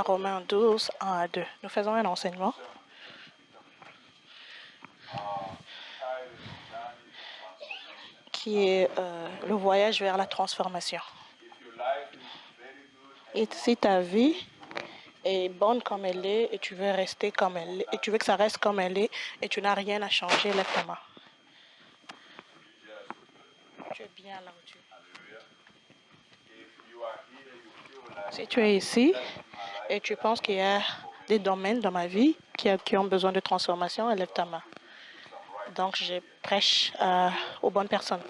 Romains 12, 1 à 2. Nous faisons un enseignement qui est le voyage vers la transformation. Et si ta vie est bonne comme elle est et tu veux rester comme elle est, et tu veux que ça reste comme elle est et tu n'as rien à changer, lève ta main. Tu es bien là où tu es. Si tu es ici et tu penses qu'il y a des domaines dans ma vie qui ont besoin de transformation, lève ta main. Donc, je prêche aux bonnes personnes.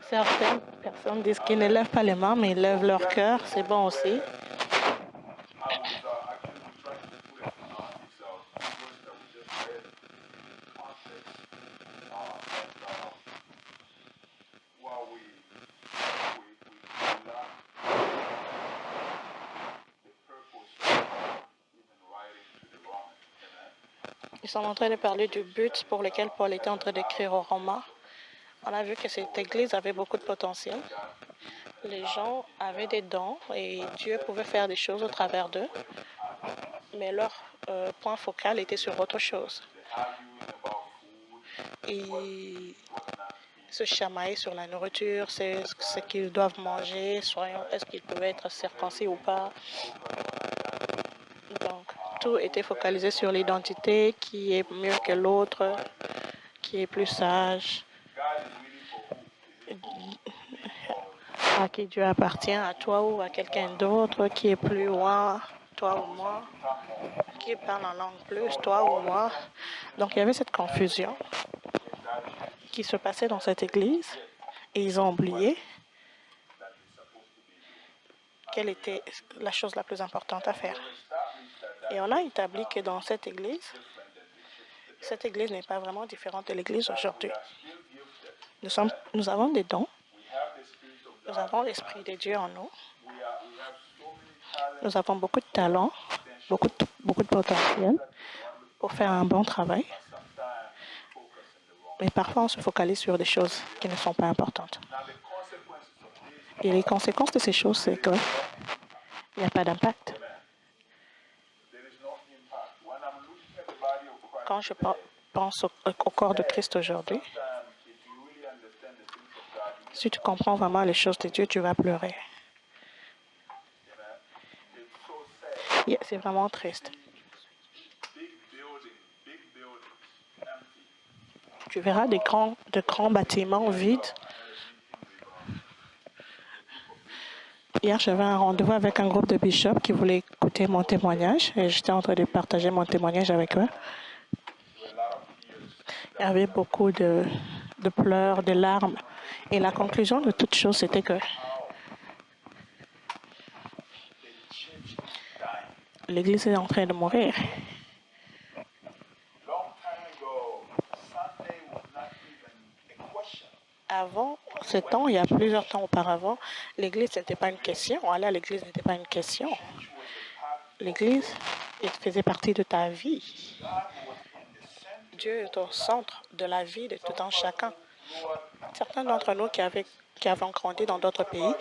Certaines personnes disent qu'ils ne lèvent pas les mains, mais ils lèvent leur cœur. C'est bon aussi. Ils sont en train de parler du but pour lequel Paul était en train d'écrire aux Romains. On a vu que cette église avait beaucoup de potentiel. Les gens avaient des dons et Dieu pouvait faire des choses au travers d'eux. Mais leur point focal était sur autre chose. Ils se chamaillaient sur la nourriture, c'est ce qu'ils doivent manger, est-ce qu'ils pouvaient être circoncis ou pas. Donc, tout était focalisé sur l'identité, qui est mieux que l'autre, qui est plus sage, à qui Dieu appartient, à toi ou à quelqu'un d'autre, qui est plus loin, toi ou moi, qui parle en langue plus, toi ou moi. Donc, il y avait cette confusion qui se passait dans cette église et ils ont oublié quelle était la chose la plus importante à faire. Et on a établi que dans cette église n'est pas vraiment différente de l'église aujourd'hui. Nous avons des dons, nous avons l'Esprit de Dieu en nous, nous avons beaucoup de talents, beaucoup de potentiel pour faire un bon travail. Mais parfois, on se focalise sur des choses qui ne sont pas importantes. Et les conséquences de ces choses, c'est qu'il n'y a pas d'impact. Quand je pense au corps de Christ aujourd'hui, si tu comprends vraiment les choses de Dieu, tu vas pleurer. C'est vraiment triste. Tu verras de grands bâtiments vides. Hier, j'avais un rendez-vous avec un groupe de bishops qui voulait écouter mon témoignage et j'étais en train de partager mon témoignage avec eux. Il y avait beaucoup de pleurs, de larmes. Et la conclusion de toute chose, c'était que l'Église est en train de mourir. Avant ce temps, il y a plusieurs temps auparavant, l'Église n'était pas une question. Aller à l'Église n'était pas une question. L'Église faisait partie de ta vie. Dieu est au centre de la vie de tout un chacun. Certains d'entre nous qui avons grandi dans d'autres pays,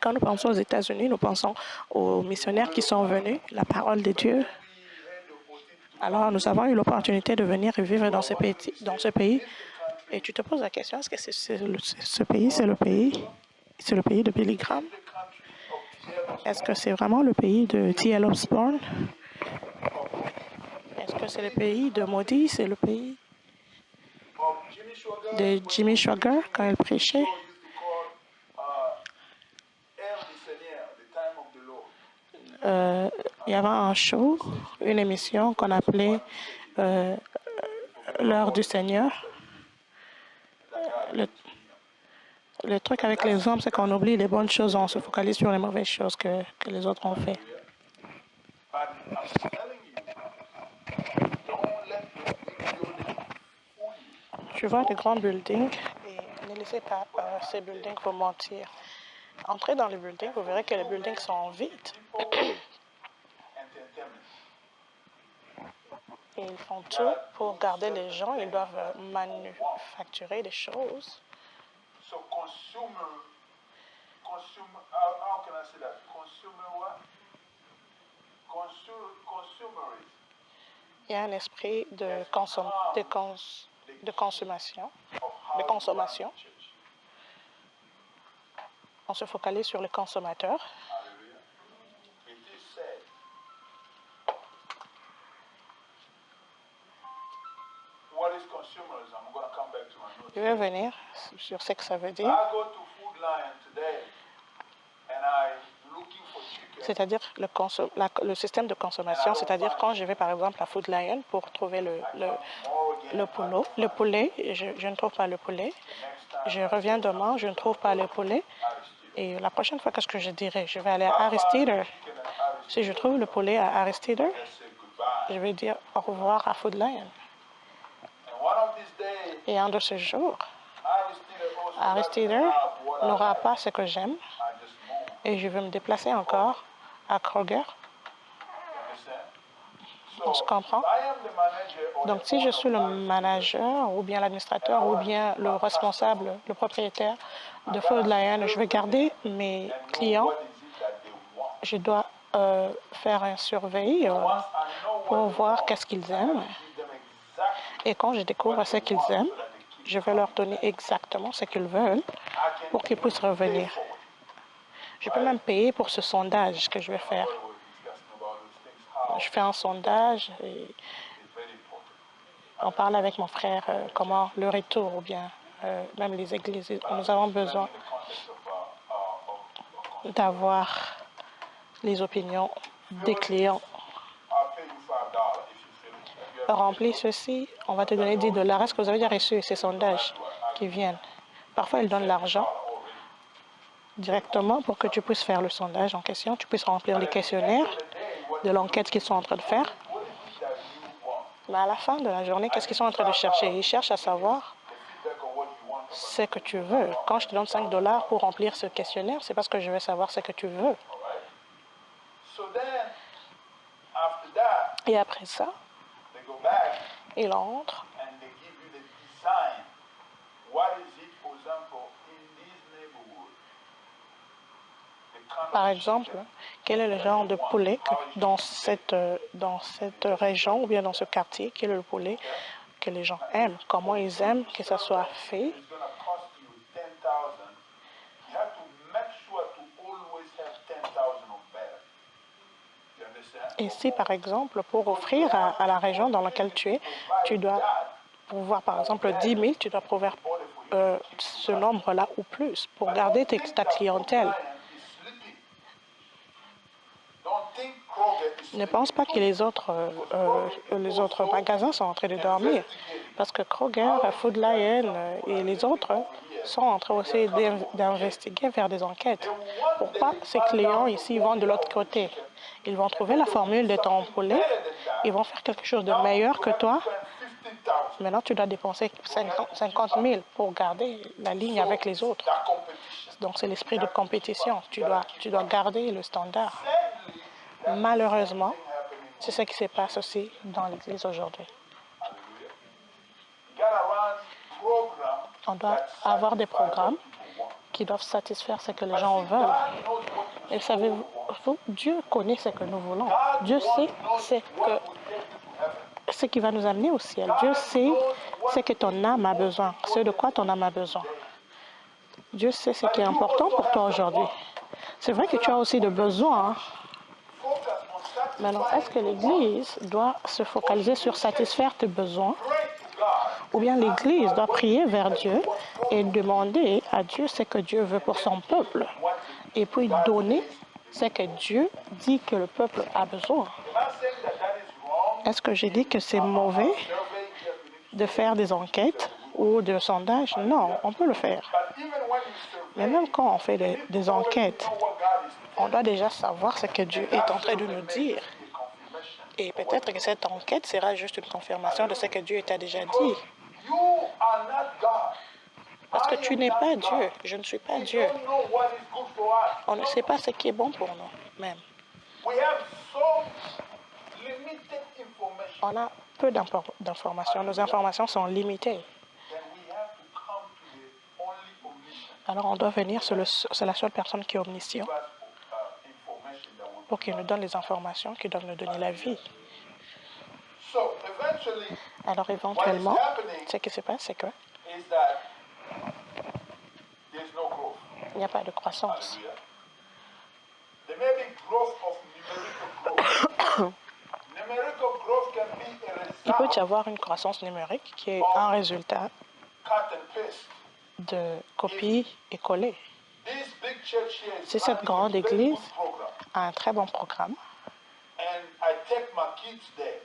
quand nous pensons aux États-Unis, nous pensons aux missionnaires qui sont venus, la parole de Dieu. Alors, nous avons eu l'opportunité de venir et vivre dans ce pays. Et tu te poses la question, est-ce que ce pays, c'est le pays de Billy Graham? Est-ce que c'est vraiment le pays de T.L. Osborne? Est-ce que c'est le pays de Maudit? C'est le pays de Jimmy Swaggart quand il prêchait? Il y avait un show, une émission qu'on appelait L'heure du Seigneur. Le truc avec les hommes, c'est qu'on oublie les bonnes choses, on se focalise sur les mauvaises choses que les autres ont fait. Tu vois des grands buildings et ne laissez pas ces buildings vous mentir. Entrez dans les buildings, vous verrez que les buildings sont vides. Et ils font tout pour garder les gens. Ils doivent manufacturer des choses. Il y a un esprit de consommation. On se focalise sur le consommateur. Je vais venir sur ce que ça veut dire. C'est-à-dire le système de consommation, c'est-à-dire quand je vais par exemple à Food Lion pour trouver le poulet, je ne trouve pas le poulet. Je reviens demain, je ne trouve pas le poulet. Et la prochaine fois, qu'est-ce que je dirai? Je vais aller à Aristide. Si je trouve le poulet à Aristide, je vais dire au revoir à Food Lion. Et un de ces jours, Aristide n'aura pas ce que j'aime et je vais me déplacer encore à Kroger. On se comprend? Donc, si je suis le manager ou bien l'administrateur ou bien le responsable, le propriétaire de Food Lion, je vais garder mes clients. Je dois faire un surveil pour voir qu'est-ce qu'ils aiment. Et quand je découvre ce qu'ils aiment, je vais leur donner exactement ce qu'ils veulent pour qu'ils puissent revenir. Je peux même payer pour ce sondage que je vais faire. Je fais un sondage et on parle avec mon frère comment le retour ou bien même les églises. Nous avons besoin d'avoir les opinions des clients. Remplis ceci, on va te donner $10. Est-ce que vous avez déjà reçu ces sondages qui viennent? Parfois, ils donnent l'argent directement pour que tu puisses faire le sondage en question, tu puisses remplir les questionnaires de l'enquête qu'ils sont en train de faire. Mais à la fin de la journée, qu'est-ce qu'ils sont en train de chercher? Ils cherchent à savoir ce que tu veux. Quand je te donne $5 pour remplir ce questionnaire, c'est parce que je veux savoir ce que tu veux. Et après ça, ils entrent. Par exemple, quel est le genre de poulet dans cette région ou bien dans ce quartier, quel est le poulet que les gens aiment, comment ils aiment que ça soit fait. Et si, par exemple, pour offrir à la région dans laquelle tu es, tu dois pouvoir, par exemple, 10 000, tu dois pouvoir ce nombre-là ou plus pour garder ta clientèle. Ne pense pas que les autres magasins sont en train de dormir. Parce que Kroger, Food Lion et les autres sont en train aussi d'investiguer, faire des enquêtes. Pourquoi ces clients ici vont de l'autre côté? Ils vont trouver la formule de ton poulet. Ils vont faire quelque chose de meilleur que toi. Maintenant, tu dois dépenser 50 000 pour garder la ligne avec les autres. Donc, c'est l'esprit de compétition. Tu dois garder le standard. Malheureusement, c'est ce qui se passe aussi dans l'Église aujourd'hui. On doit avoir des programmes qui doivent satisfaire ce que les gens veulent. Et savez-vous, Dieu connaît ce que nous voulons. Dieu sait ce qui va nous amener au ciel. Dieu sait ce que ton âme a besoin, ce de quoi ton âme a besoin. Dieu sait ce qui est important pour toi aujourd'hui. C'est vrai que tu as aussi des besoins. Maintenant, est-ce que l'Église doit se focaliser sur satisfaire tes besoins? Ou bien l'Église doit prier vers Dieu et demander à Dieu ce que Dieu veut pour son peuple. Et puis donner ce que Dieu dit que le peuple a besoin. Est-ce que j'ai dit que c'est mauvais de faire des enquêtes ou des sondages? Non, on peut le faire. Mais même quand on fait des enquêtes, on doit déjà savoir ce que Dieu est en train de nous dire. Et peut-être que cette enquête sera juste une confirmation de ce que Dieu t'a déjà dit. Parce que tu n'es pas Dieu, je ne suis pas Dieu. On ne sait pas ce qui est bon pour nous, même. On a peu d'informations. Nos informations sont limitées. Alors on doit venir, c'est la seule personne qui est omniscient pour qu'il nous donne les informations qui doivent nous donner la vie. Alors éventuellement, ce qui se passe, c'est que il n'y a pas de croissance. Il peut y avoir une croissance numérique qui est un résultat de copier et coller. Si cette grande église a un très bon programme,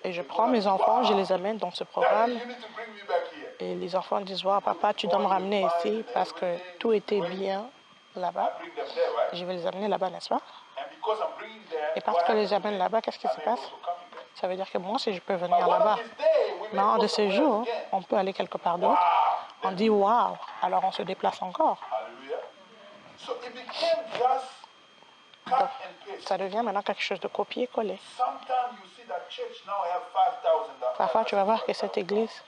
et je prends mes enfants, je les amène dans ce programme, et les enfants disent, wow, papa, tu dois me ramener ici parce que tout était bien là-bas. Je vais les amener là-bas, n'est-ce pas? Et parce que je les amène là-bas, qu'est-ce qui se passe? Ça veut dire que moi, si je peux venir là-bas, mais un de ces jours, on peut aller quelque part d'autre. On dit, waouh, alors on se déplace encore. Donc, ça devient maintenant quelque chose de copier-coller. Parfois, tu vas voir que cette église,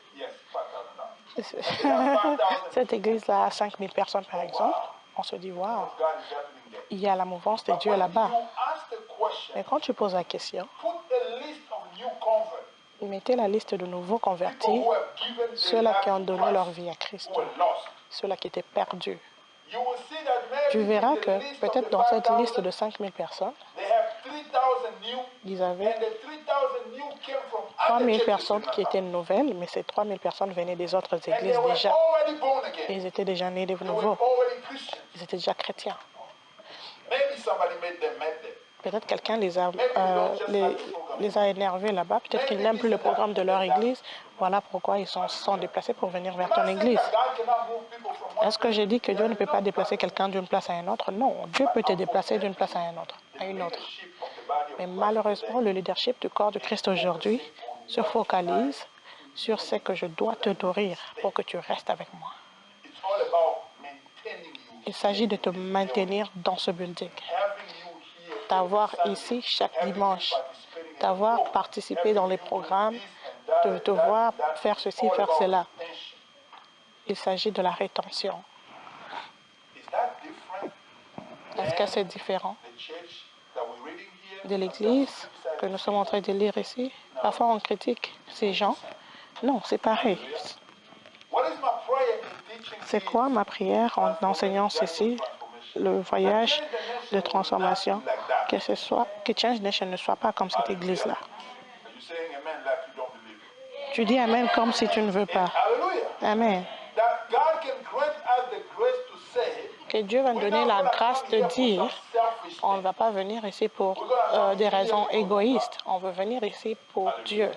cette église-là a 5000 personnes, par exemple. On se dit, waouh, il y a la mouvance de Dieu là-bas. Mais quand tu poses la question, mettez la liste de nouveaux convertis, ceux-là qui ont donné leur vie à Christ, ceux-là qui étaient perdus. Tu verras que peut-être dans cette liste de 5000 personnes, ils avaient 3000 personnes qui étaient nouvelles, mais ces 3000 personnes venaient des autres églises déjà. Et ils étaient déjà nés de nouveau. Ils étaient déjà chrétiens. Peut-être quelqu'un les a énervés là-bas. Peut-être qu'ils n'aiment plus le programme de leur église. Voilà pourquoi ils sont déplacés pour venir vers ton église. Est-ce que j'ai dit que Dieu ne peut pas déplacer quelqu'un d'une place à une autre? Non, Dieu peut te déplacer d'une place à une autre. Mais malheureusement, le leadership du corps de Christ aujourd'hui se focalise sur ce que je dois te nourrir pour que tu restes avec moi. Il s'agit de te maintenir dans ce building, t'avoir ici chaque dimanche, t'avoir participé dans les programmes, de te voir faire ceci, faire cela. Il s'agit de la rétention. Est-ce que c'est différent de l'Église que nous sommes en train de lire ici? Parfois, on critique ces gens. Non, c'est pareil. C'est quoi ma prière en enseignant ceci, le voyage de transformation, que Change Nation ne soit pas comme cette Église-là? Tu dis Amen comme si tu ne veux pas. Amen. Que Dieu va nous donner la grâce de dire, on ne va pas venir ici pour des raisons égoïstes. On veut venir ici pour Dieu.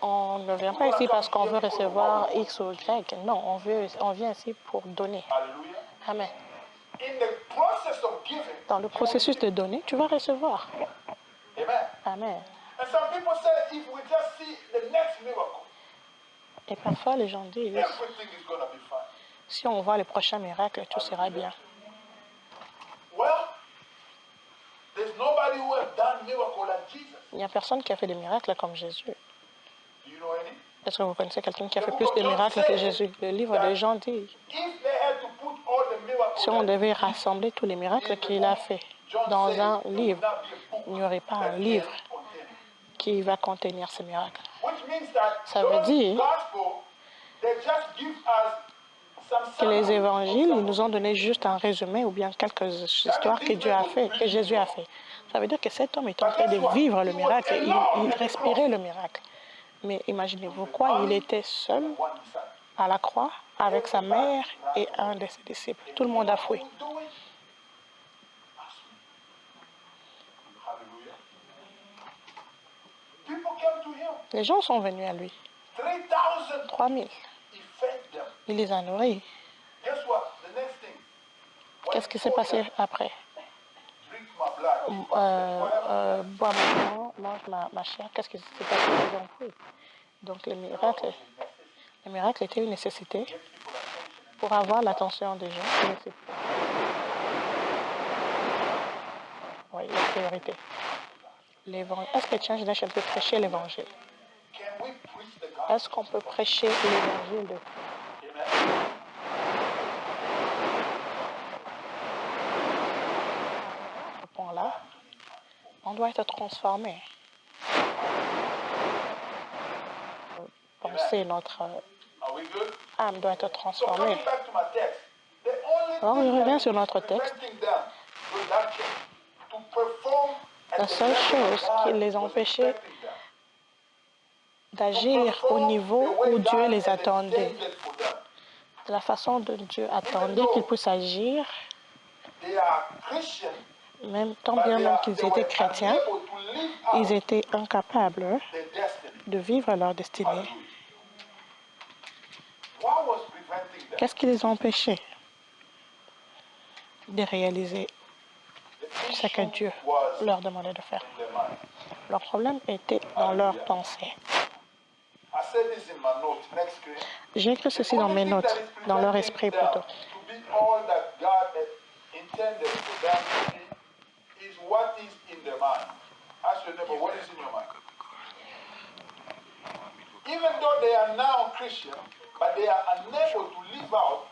On ne vient pas ici parce qu'on veut recevoir X ou Y. Non, on vient ici pour donner. Amen. Dans le processus de donner, tu vas recevoir. Amen. Et parfois, les gens disent, si on voit le prochain miracle, tout sera bien. Il n'y a personne qui a fait des miracles comme Jésus. Est-ce que vous connaissez quelqu'un qui a fait plus de miracles que Jésus? Le livre de Jean dit, si on devait rassembler tous les miracles qu'il a fait dans un livre, il n'y aurait pas un livre qui va contenir ces miracles. Ça veut dire que les évangiles, ils nous ont donné juste un résumé ou bien quelques histoires que Dieu a fait, que Jésus a fait. Ça veut dire que cet homme est en train de vivre le miracle, il respirait le miracle. Mais imaginez-vous quoi, il était seul à la croix avec sa mère et un de ses disciples. Tout le monde a fui. Les gens sont venus à lui. 3000. Il les a nourris. Qu'est-ce qui s'est passé après? Bois mon sang, mange ma chair. Qu'est-ce qui s'est passé? Ils ont pris. Donc le miracle était une nécessité pour avoir l'attention des gens. Oui, la priorité. Est-ce que Change Nation peut prêcher l'évangile? Est-ce qu'on peut prêcher l'évangile Ce point-là, on doit être transformé. Penser notre âme doit être transformée. Alors, je reviens sur notre texte. La seule chose qui les empêchait d'agir au niveau où Dieu les attendait, de la façon dont Dieu attendait qu'ils puissent agir, même tant bien même qu'ils étaient chrétiens, ils étaient incapables de vivre leur destinée. Qu'est-ce qui les empêchait de réaliser ce que Dieu leur demandait de faire? Leur problème était dans leur pensée. J'ai écrit ceci dans mes notes, dans leur esprit plutôt. Even though they are now Christian, but they are unable to live out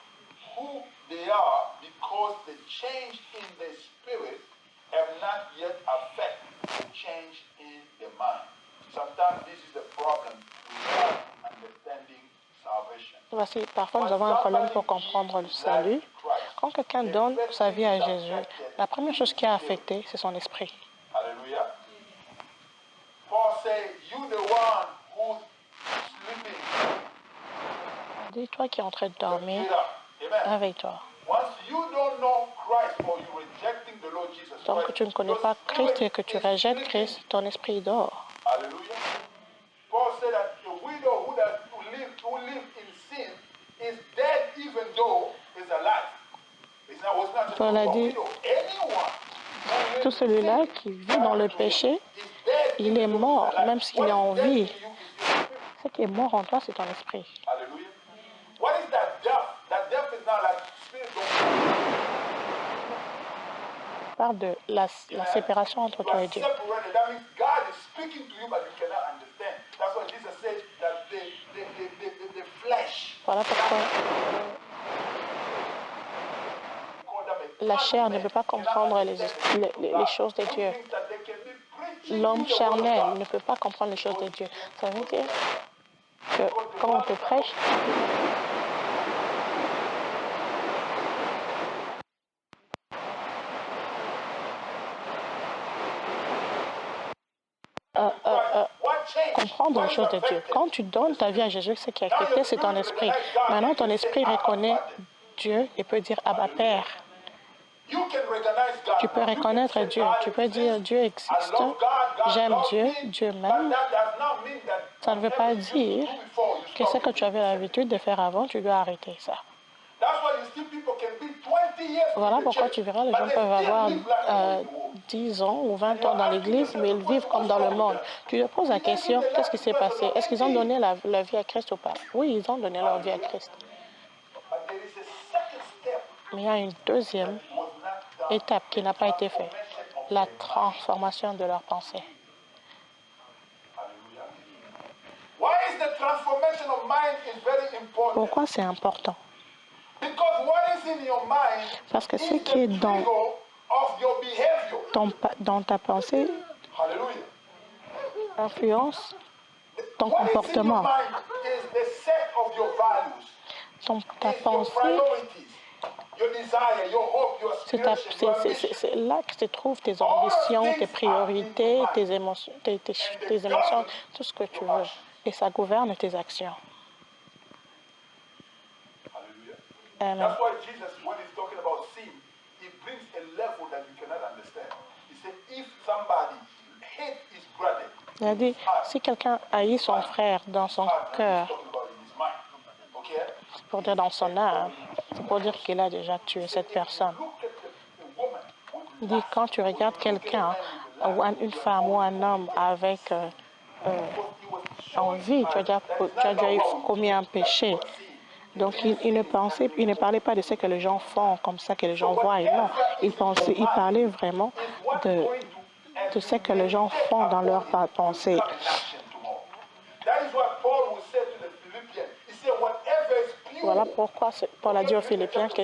who they are because the change in the spirit have not yet affected the change in the mind. Sometimes this is the problem with understanding salvation. Voici, parfois nous avons un problème pour comprendre le salut. Quand quelqu'un donne sa vie à Jésus, la première chose qui a affecté, c'est son esprit. Alléluia. Paul said, you the one who's sleeping. Dis-toi qui est en train de dormir, réveille-toi. Tant que tu ne connais pas Christ et que tu rejettes Christ, ton esprit dort. Alléluia. Paul said that a widow who lives in sin is dead even though is alive. Paul a dit, tout celui-là qui vit dans le péché, il est mort, même s'il est en vie. Ce qui est mort en toi, c'est ton esprit. Alléluia. What is that death? That death is not like spirit. On parle de la séparation entre toi et Dieu. That means God is speaking to you, but you cannot understand. That's why Jesus said that the flesh. Voilà pourquoi la chair ne peut pas comprendre les choses de Dieu. L'homme charnel ne peut pas comprendre les choses de Dieu. Ça veut dire que quand on te prêche, comprendre les choses de Dieu. Quand tu donnes ta vie à Jésus, ce qui est accepté, c'est ton esprit. Maintenant, ton esprit reconnaît Dieu et peut dire Abba Père. Tu peux reconnaître Dieu. Tu peux dire Dieu existe, j'aime Dieu, Dieu m'aime. Ça ne veut pas dire que ce que tu avais l'habitude de faire avant, tu dois arrêter ça. Voilà pourquoi tu verras, les gens peuvent avoir 10 ans ou 20 ans dans l'Église, mais ils vivent comme dans le monde. Tu te poses la question, qu'est-ce qui s'est passé? Est-ce qu'ils ont donné leur vie à Christ ou pas? Oui, ils ont donné leur vie à Christ. Mais il y a une deuxième étape qui n'a pas été faite, la transformation de leur pensée. Pourquoi c'est important? Parce que ce qui est dans ta pensée influence ton comportement. Ta pensée, c'est là que se trouvent tes ambitions, tes priorités, tes émotions, tout ce que tu veux. Et ça gouverne tes actions. Amen. That's why Jesus, when he's talking about sin, he brings a level that you cannot understand. He said, if somebody hates his brother, il a dit, si quelqu'un haït son frère dans son cœur, c'est pour dire dans son âme, c'est pour dire qu'il a déjà tué cette personne. Il dit, quand tu regardes quelqu'un, ou une femme ou un homme avec envie, tu as déjà commis un péché. Donc, il ne parlait pas de ce que les gens font, comme ça que les gens voient. Non, il parlait vraiment de ce que les gens font dans leur pensée. Voilà pourquoi Paul a dit aux Philippiens, que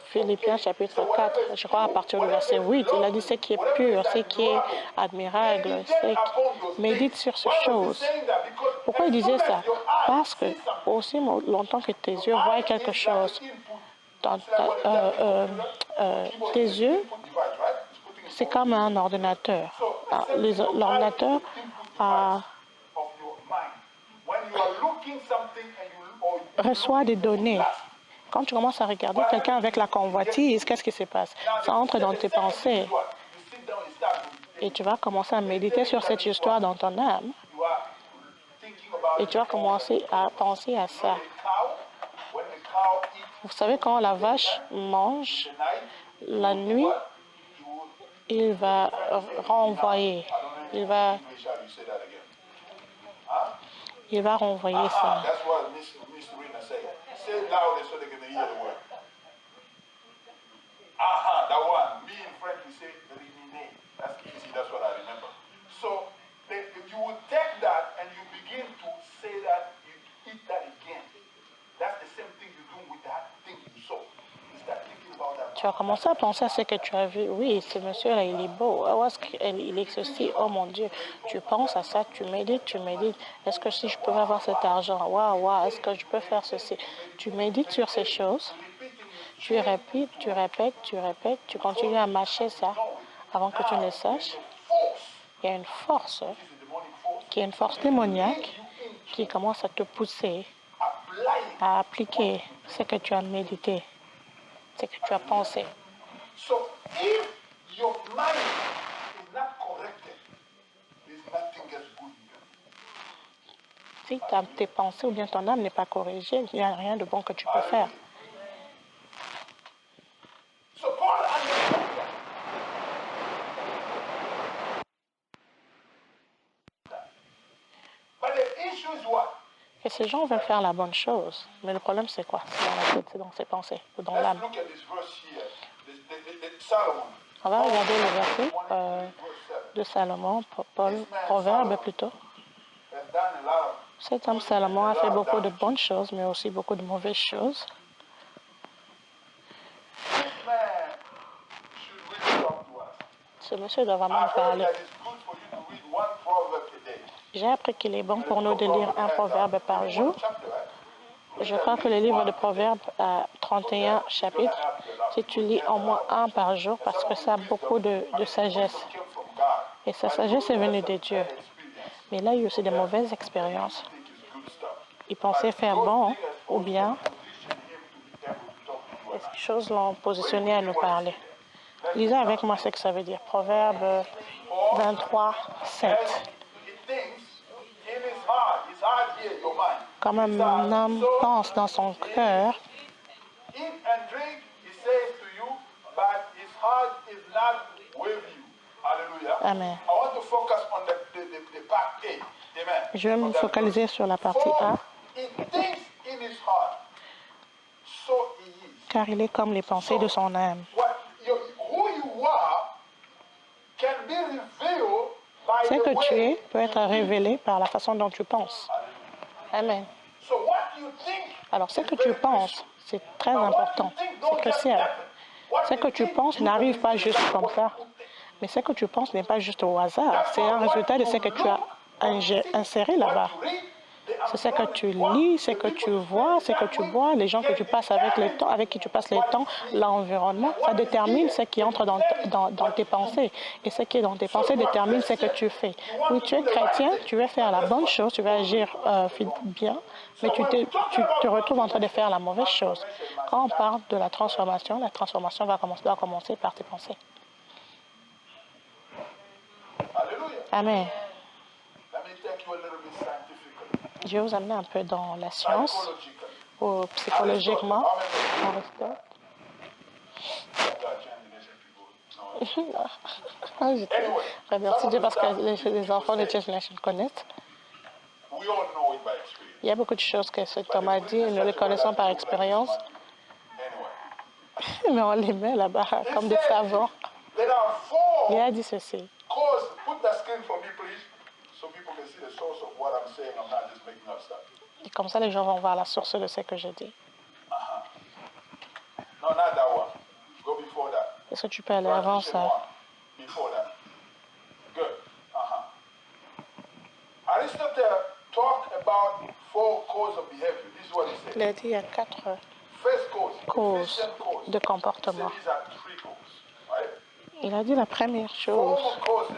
Philippiens chapitre 4, je crois à partir du verset 8, il a dit ce qui est pur, ce qui est admirable, médite sur ces choses. Pourquoi il disait ça? Parce que aussi longtemps que tes yeux voient quelque chose, tes yeux, c'est comme un ordinateur. L'ordinateur reçoit des données. Quand tu commences à regarder quelqu'un avec la convoitise, qu'est-ce qui se passe? Ça entre dans tes pensées. Et tu vas commencer à méditer sur cette histoire dans ton âme. Et tu vas commencer à penser à ça. Vous savez, quand la vache mange, la nuit, il va renvoyer. Il va renvoyer ça. That one. Me in French, we say ruminer. That's easy. That's what I remember. So you would take that and you begin to say that, you eat that again. That's the same thing you do with that thing you saw. You start thinking about that. Tu as commencé à penser à ce que tu as vu. Oui, ce monsieur-là, il est beau. Oh, il est ceci. Oh mon Dieu. Tu penses à ça, tu médites, tu médites. Est-ce que si je pouvais avoir cet argent? Waouh, waouh, est-ce que je peux faire ceci? Tu médites sur ces choses. Tu répètes, tu répètes, tu répètes, tu continues à mâcher ça avant que tu ne le saches. Il y a une force qui est une force démoniaque qui commence à te pousser à appliquer ce que tu as médité, ce que tu as pensé. So if your mind is not corrected, there's nothing else good in you. Si tes pensées ou bien ton âme n'est pas corrigée, il n'y a rien de bon que tu peux faire. So Paul understood that. But the issue is what? Et ces gens veulent faire la bonne chose. Mais le problème, c'est quoi? C'est dans la tête, c'est dans ses pensées, ou dans l'âme. Let's look at this verse here. Solomon. On va regarder le verset de Salomon, Paul, Proverbe plutôt. Cet homme Salomon a fait beaucoup de bonnes choses, mais aussi beaucoup de mauvaises choses. Ce monsieur doit vraiment nous parler. J'ai appris qu'il est bon pour nous de lire un proverbe par jour. Je crois que le livre de Proverbes a 31 chapitres. Si tu lis au moins un par jour, parce que ça a beaucoup de sagesse. Et sa sagesse est venue de Dieu. Mais là, il y a aussi des mauvaises expériences. Il pensait faire bon ou bien. Et ces choses l'ont positionné à nous parler. Lisez avec moi ce que ça veut dire. Proverbe 23, 7. Comme un homme pense dans son cœur, Amen. Je vais me focaliser sur la partie A. Car il est comme les pensées de son âme. Ce que tu es peut être révélé par la façon dont tu penses. Amen. Alors, ce que tu penses, c'est très important, c'est crucial. Ce que tu penses n'arrive pas juste comme ça. Mais ce que tu penses n'est pas juste au hasard. C'est un résultat de ce que tu as inséré là-bas. C'est ce que tu lis, ce que tu vois, ce que tu bois, les gens que tu passes avec qui tu passes le temps, l'environnement. Ça détermine ce qui entre dans tes pensées. Et ce qui est dans tes pensées détermine ce que tu fais. Oui, tu es chrétien, tu veux faire la bonne chose, tu veux agir bien, mais tu te retrouves en train de faire la mauvaise chose. Quand on parle de la transformation doit commencer par tes pensées. Amen. Je vais vous amener un peu dans la science, ou psychologiquement. Je remercie Dieu parce que les enfants de Church Nation connaissent. Il y a beaucoup de choses que cet homme a dit et nous les connaissons par expérience. Mais on les met là-bas comme des savants. Il a dit ceci. Et comme ça, les gens vont voir la source de ce que je dis. Est-ce que tu peux aller avant ça? Before that. Good. Aristotle talked about 4 causes of behavior. This is what he said. Il a dit qu'il y a 4 First cause, causes efficient cause. de comportement. He said these are 3 causes, right? Il a dit la première chose. Former causes,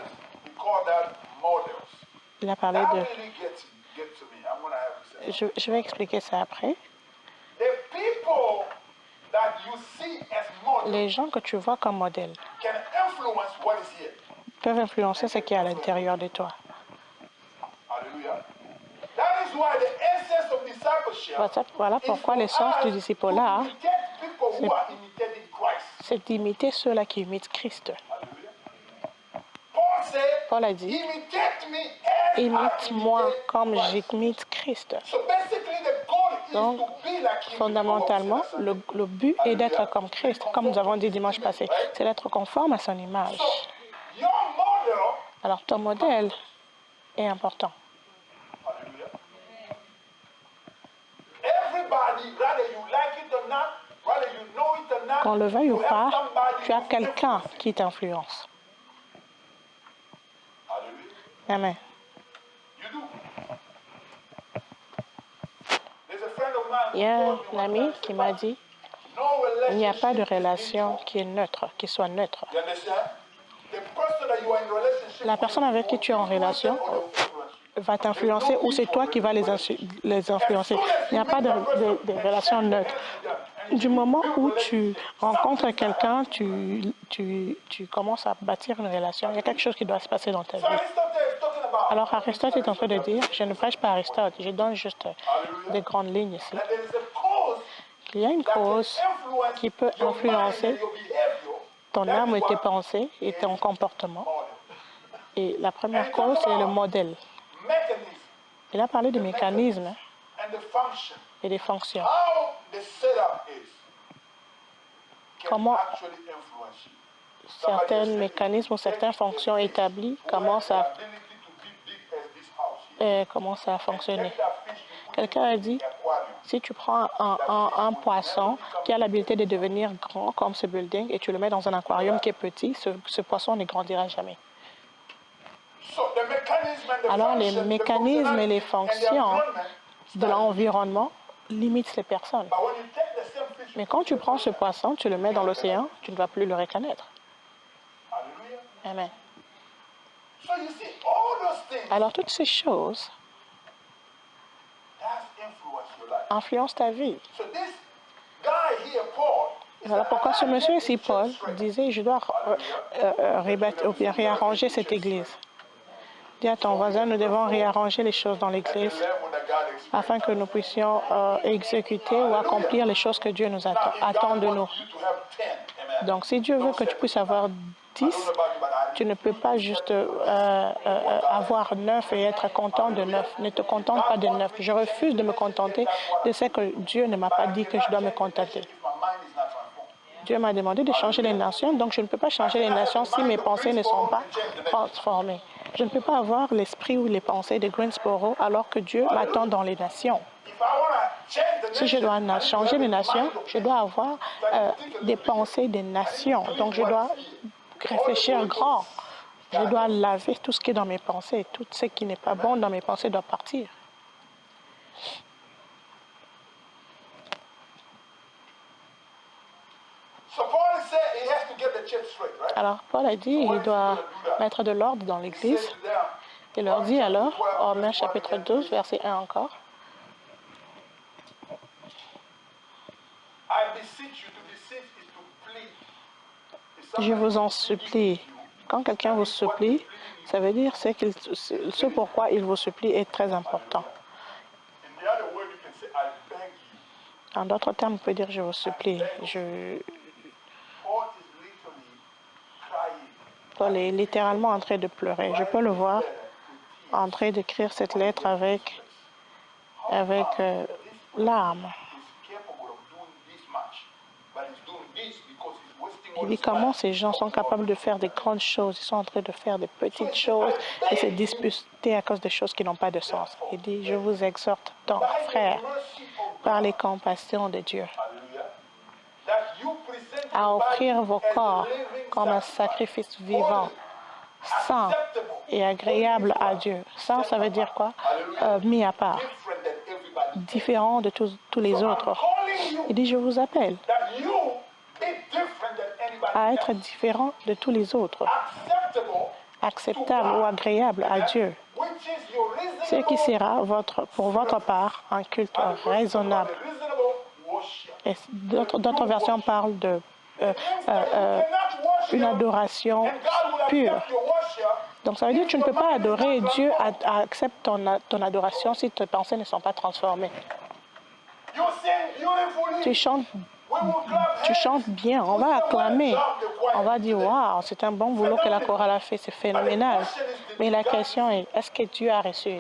we call that models. Il a parlé That de... really gets to me. I'm going to have to say. Je vais expliquer ça après. The people that you see as models Les gens que tu vois comme modèles can influence what is here. peuvent influencer ce qui est à l'intérieur de toi. Hallelujah. That is why the essence of discipleship Voilà pourquoi l'essence du disciple-là, c'est d'imiter ceux-là qui imitent Christ. Paul a dit, imite-moi comme j'imite Christ. Donc, fondamentalement, le but est d'être comme Christ, comme nous avons dit dimanche passé. C'est d'être conforme à son image. Alors, ton modèle est important. Qu'on le veuille ou pas, tu as quelqu'un qui t'influence. Amen. Il y a un ami qui m'a dit, il n'y a pas de relation qui est neutre, qui soit neutre. La personne avec qui tu es en relation va t'influencer ou c'est toi qui vas les influencer. Il n'y a pas de relation neutre. Du moment où tu rencontres quelqu'un, tu commences à bâtir une relation. Il y a quelque chose qui doit se passer dans ta vie. Alors Aristote est en train de dire, je ne prêche pas Aristote, je donne juste des grandes lignes ici. Il y a une cause qui peut influencer ton âme et tes pensées et ton comportement. Et la première cause, c'est le modèle. Il a parlé des mécanismes et des fonctions. Comment certains mécanismes ou certaines fonctions établies commencent à fonctionner. Quelqu'un a dit, si tu prends un poisson qui a l'habilité de devenir grand comme ce building et tu le mets dans un aquarium qui est petit, ce poisson ne grandira jamais. Alors les mécanismes et les fonctions de l'environnement limitent les personnes. Mais quand tu prends ce poisson, tu le mets dans l'océan, tu ne vas plus le reconnaître. Amen. Alors toutes ces choses influencent ta vie. Voilà pourquoi ce monsieur ici, Paul, disait, je dois réarranger cette église. Dis à ton voisin, nous devons réarranger les choses dans l'église afin que nous puissions exécuter ou accomplir les choses que Dieu nous attend de nous. Donc, si Dieu veut que tu puisses avoir 10, tu ne peux pas juste avoir 9 et être content de 9. Ne te contente pas de 9. Je refuse de me contenter de ce que Dieu ne m'a pas dit que je dois me contenter. Dieu m'a demandé de changer les nations, donc je ne peux pas changer les nations si mes pensées ne sont pas transformées. Je ne peux pas avoir l'esprit ou les pensées de Greensboro alors que Dieu m'attend dans les nations. Si je dois changer les nations, je dois avoir des pensées des nations. Donc je dois réfléchir grand. Je dois laver tout ce qui est dans mes pensées. Tout ce qui n'est pas bon dans mes pensées doit partir. Alors, Paul a dit qu'il doit mettre de l'ordre dans l'Église. Il leur dit alors, Romains chapitre 12, verset 1 encore. Je vous en supplie. Quand quelqu'un vous supplie, ça veut dire que ce pourquoi il vous supplie est très important. En d'autres termes, on peut dire je vous supplie. Paul est littéralement en train de pleurer. Je peux le voir en train d'écrire cette lettre avec larmes. Il dit comment ces gens sont capables de faire des grandes choses. Ils sont en train de faire des petites choses et se disputer à cause des choses qui n'ont pas de sens. Il dit, je vous exhorte donc, frères, par les compassions de Dieu, à offrir body vos as a corps living comme un sacrifice, sacrifice vivant, saint acceptable, et agréable à holy to Dieu. God. Saint, ça veut dire quoi? Mis à part, Different than everybody else. différent de tous les So I'm autres. calling you Il dit, je vous appelle that you be different than à anybody être else. différent de tous les autres, Acceptable acceptable to ou God. agréable à Amen. Dieu, Which is your ce qui reasonable sera pour votre part un culte and the raisonnable. reasonable worship. Et d'autres versions parlent de It means that you cannot worship une adoration and God will pure. accept your worship. Donc ça veut dire que tu ne If peux your pas mind is adorer not Dieu, transformed. accepte ton adoration si tes pensées ne sont pas transformées. You sing beautifully. Tu chantes, We will clap tu hands. chantes bien, on We va say, acclamer, "Well done, the choir on va dire today." waouh, c'est un bon boulot que la chorale a fait, c'est phénoménal. Mais la question est, est-ce que Dieu a reçu?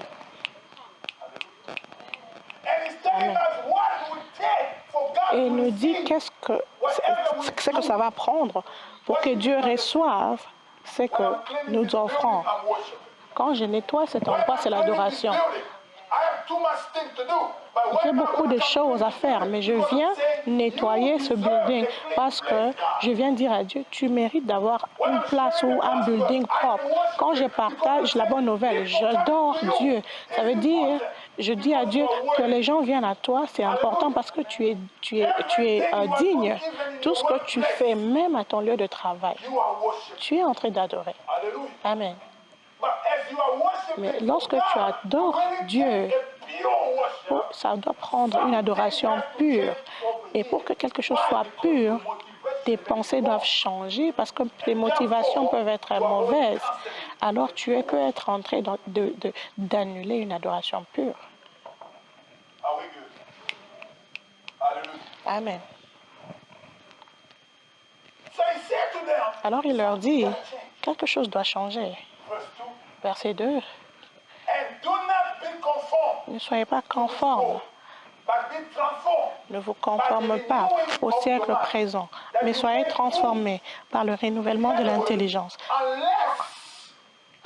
And he's telling Amen. us what it will take for God Et il to nous dit receive qu'est-ce que ça va prendre pour que Dieu reçoive ce que when I'm cleaning nous this building, offrons. I'm worshiping. Quand je nettoie cet When endroit, I'm c'est cleaning this l'adoration. building, I have too much things to do. But J'ai when beaucoup de choses à faire, mais je viens nettoyer ce building parce que je viens dire à Dieu, tu mérites d'avoir une place ou un building propre. Quand je partage la bonne nouvelle, j'adore Dieu. Ça veut dire, je dis à Dieu que les gens viennent à toi, c'est important parce que tu es digne. Tout ce que tu fais, même à ton lieu de travail, you are worshiping. tu es en train d'adorer. Hallelujah. Amen. But as you are worshiping Mais lorsque God, tu adores when it Dieu, takes a pure worship, ça doit prendre une adoration pure. Et pour que quelque chose soit pur, tes pensées doivent changer parce que tes motivations peuvent être mauvaises. Alors tu peux être en train d'annuler une adoration pure. are we good? Hallelujah. Amen. So he said to them, Alors il leur dit, quelque chose doit changer. verse 2, Verset 2, and do not be conformed ne soyez pas to this conformes, world, but be transformed ne vous conformez pas au siècle présent, mais soyez transformés par le renouvellement de l'intelligence. unless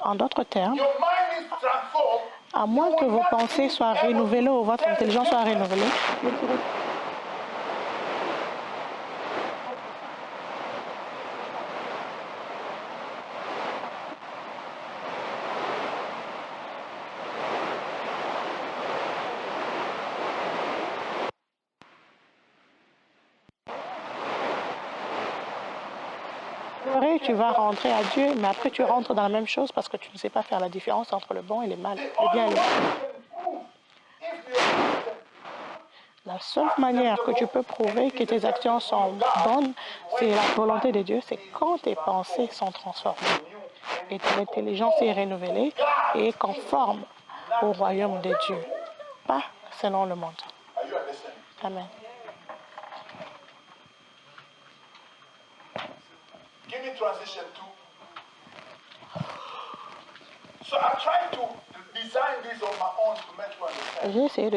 En d'autres termes, your mind is transformed. à moins que vos pensées soient renouvelées ou votre intelligence soit renouvelée, vous pourrez tu vas rentrer à Dieu, mais après tu rentres dans la même chose parce que tu ne sais pas faire la différence entre le bon et le mal, le bien et le mal. La seule manière que tu peux prouver que tes actions sont bonnes, c'est la volonté de Dieu, c'est quand tes pensées sont transformées et ton intelligence est renouvelée et conforme au royaume de Dieu, pas selon le monde. Are you understanding? Amen. Give me transition 2. So I tried to design this on my own to make you understand. J'ai essayé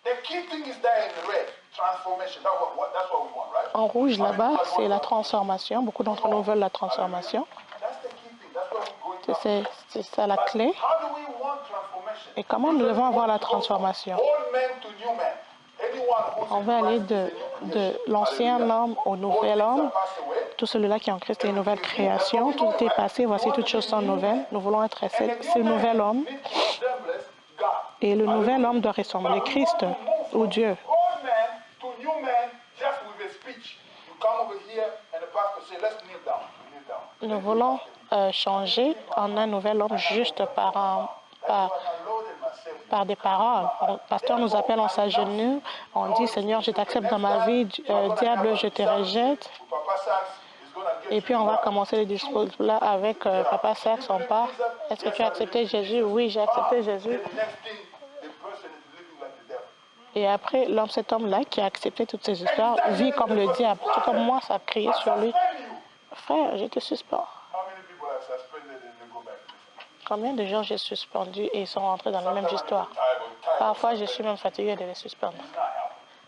The key thing is there in red, transformation. That's what we want, right? En rouge How many là-bas, people c'est want la that? transformation. Beaucoup d'entre nous veulent la transformation. That's the key thing. That's what we're going after. C'est ça la clé. How do we want transformation? Et comment nous devons avoir la transformation? Old man to new man. Anyone who's On in veut aller Christ is a new de creation. l'ancien Hallelujah. homme au All nouvel things homme. are passed away. Tout celui-là qui est en Christ est une nouvelle création. Tout est passé, voici toutes choses sont nouvelles. Nous voulons être And the ce new nouvel man homme. needs to resemble God. Et le nouvel homme doit ressembler But we Christ want to move ou from Dieu. old man to new man just with a speech. You come over here and the pastor say, let's kneel down. Kneel down. Nous voulons changer en un nouvel homme juste par des paroles. Le pasteur nous appelle, on s'agenouille, on dit, Seigneur, je t'accepte dans ma vie, diable, je te rejette. Et puis on va commencer le discours là avec Papa Sachs, on part. Est-ce que tu as accepté Jésus? Oui, j'ai accepté Jésus. Et après, cet homme-là qui a accepté toutes ces histoires vit comme le diable. Tout comme moi, ça a crié sur lui. Frère, je te suspends. Combien de gens j'ai suspendu et ils sont rentrés dans la même histoire? Parfois, je suis même fatigué de les suspendre.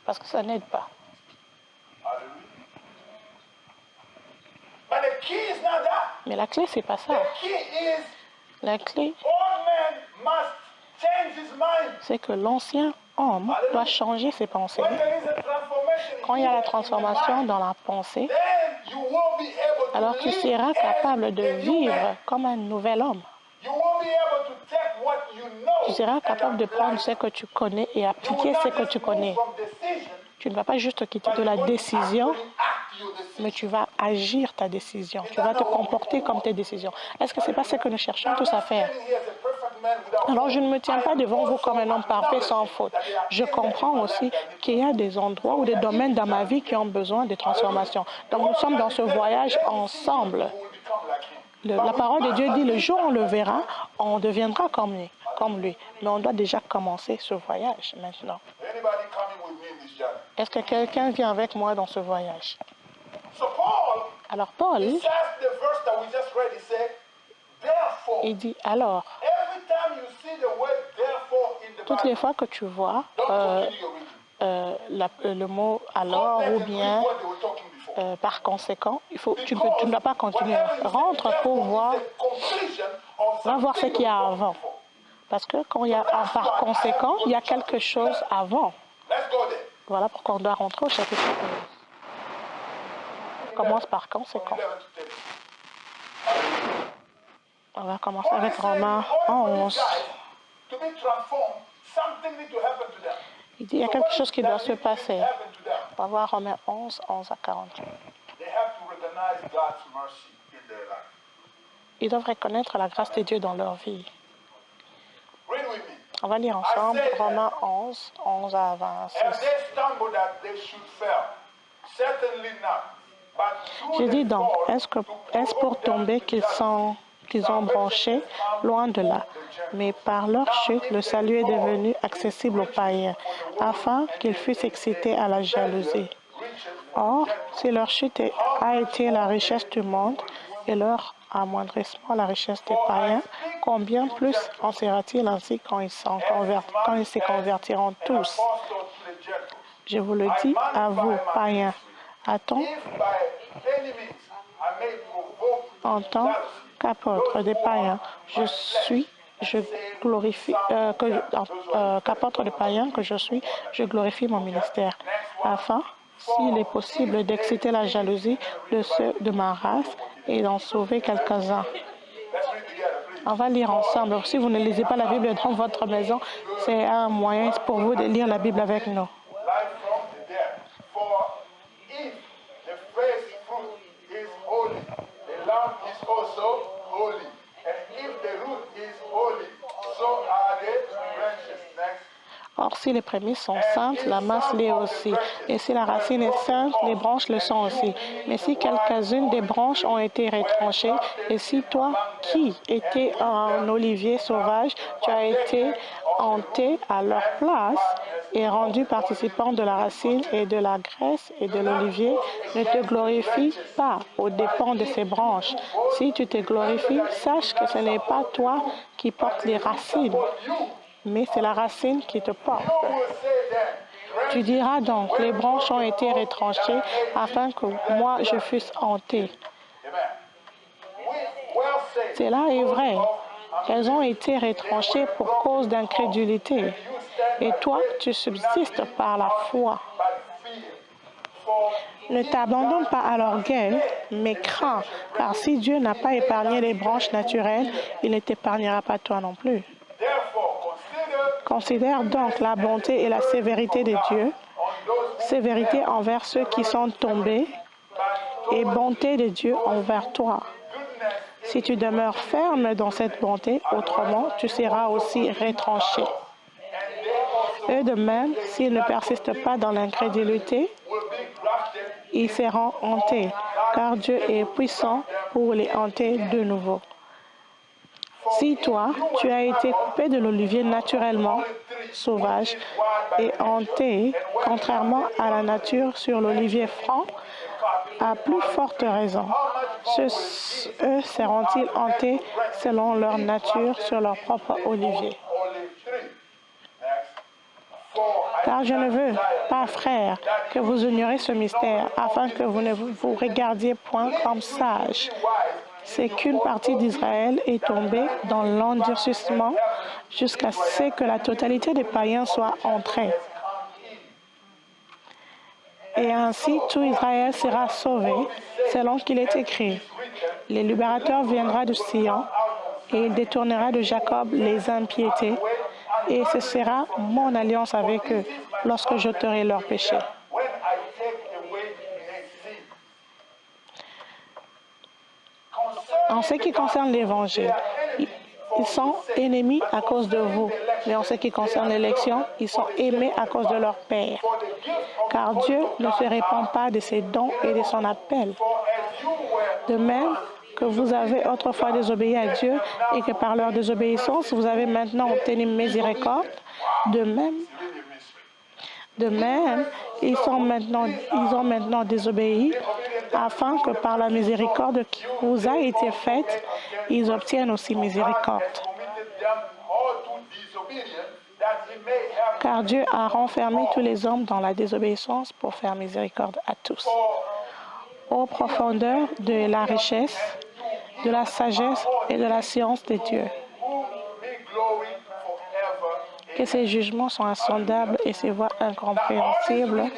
Parce que ça n'aide pas. Mais la clé, c'est pas ça. La clé, c'est que l'ancien homme doit changer ses pensées. Quand il y a la transformation dans la pensée, alors tu seras capable de vivre comme un nouvel homme. Tu seras capable de prendre ce que tu connais et appliquer ce que tu connais. Tu ne vas pas juste quitter de la décision, mais tu vas agir ta décision. Tu vas te comporter comme tes décisions. Est-ce que ce n'est pas ce que nous cherchons tous à faire? Alors, je ne me tiens pas devant vous comme un homme parfait sans faute. Je comprends aussi qu'il y a des endroits ou des domaines dans ma vie qui ont besoin de transformation. Donc, nous sommes dans ce voyage ensemble. La parole de Dieu dit, le jour où on le verra, on deviendra comme lui. Mais on doit déjà commencer ce voyage maintenant. Est-ce que quelqu'un vient avec moi dans ce voyage? Alors Paul, il dit alors, toutes les fois que tu vois le mot alors ou bien par conséquent, tu ne dois pas continuer. Rentre pour voir, va voir ce qu'il y a avant. Parce que quand il y a un par conséquent, il y a quelque chose avant. Voilà pourquoi on doit rentrer au chapitre 11. On commence par conséquent. On va commencer avec Romains 11. Il dit qu'il y a quelque chose qui doit se passer. On va voir Romains 11, 11 à 40. Ils doivent reconnaître la grâce de Dieu dans leur vie. On va lire ensemble Romains 11, 11 à 26. Je dis donc, est-ce pour tomber qu'ils ont branché? Loin de là. Mais par leur chute, le salut est devenu accessible aux païens, afin qu'ils fussent excités à la jalousie. Or, si leur chute a été la richesse du monde et leur amoindrissement la richesse des païens, combien plus en sera-t-il ainsi quand ils se convertiront tous? Je vous le dis à vous, païens, en tant qu'apôtre des païens, qu'apôtre des païens que je suis, je glorifie mon ministère, afin, s'il est possible, d'exciter la jalousie de ceux de ma race et d'en sauver quelques-uns. On va lire ensemble. Si vous ne lisez pas la Bible dans votre maison, c'est un moyen pour vous de lire la Bible avec nous. Or, si les prémices sont saintes, la masse l'est aussi. Et si la racine est sainte, les branches le sont aussi. Mais si quelques-unes des branches ont été retranchées, et si toi, qui étais un olivier sauvage, tu as été enté à leur place et rendu participant de la racine et de la graisse et de l'olivier, ne te glorifie pas aux dépens de ces branches. Si tu te glorifies, sache que ce n'est pas toi qui portes les racines, mais c'est la racine qui te porte. Tu diras donc, les branches ont été retranchées afin que moi je fusse hanté. Cela est vrai. Elles ont été retranchées pour cause d'incrédulité. Et toi, tu subsistes par la foi. Ne t'abandonne pas à l'orgueil, mais crains, car si Dieu n'a pas épargné les branches naturelles, il ne t'épargnera pas toi non plus. Considère donc la bonté et la sévérité de Dieu, sévérité envers ceux qui sont tombés et bonté de Dieu envers toi. Si tu demeures ferme dans cette bonté, autrement tu seras aussi retranché. Eux de même, s'ils ne persistent pas dans l'incrédulité, ils seront hantés, car Dieu est puissant pour les hanter de nouveau. Si toi, tu as été coupé de l'olivier naturellement sauvage et hanté, contrairement à la nature sur l'olivier franc, à plus forte raison, eux seront-ils hantés selon leur nature sur leur propre olivier. Car je ne veux pas, frères, que vous ignorez ce mystère, afin que vous ne vous regardiez point comme sages. C'est qu'une partie d'Israël est tombée dans l'endurcissement jusqu'à ce que la totalité des païens soit entrée. Et ainsi, tout Israël sera sauvé, selon qu'il est écrit. Le libérateur viendra de Sion, et il détournera de Jacob les impiétés, et ce sera mon alliance avec eux, lorsque j'ôterai leurs péchés. En ce qui concerne l'Évangile, ils sont ennemis à cause de vous. Mais en ce qui concerne l'élection, ils sont aimés à cause de leur Père. Car Dieu ne se répand pas de ses dons et de son appel. De même que vous avez autrefois désobéi à Dieu et que par leur désobéissance, vous avez maintenant obtenu miséricorde, de même, ils ont maintenant désobéi afin que par la miséricorde qui vous a été faite, ils obtiennent aussi miséricorde. Car Dieu a renfermé tous les hommes dans la désobéissance pour faire miséricorde à tous. Ô profondeur de la richesse, de la sagesse et de la science de Dieu. Que ses jugements sont insondables et ses voies incompréhensibles.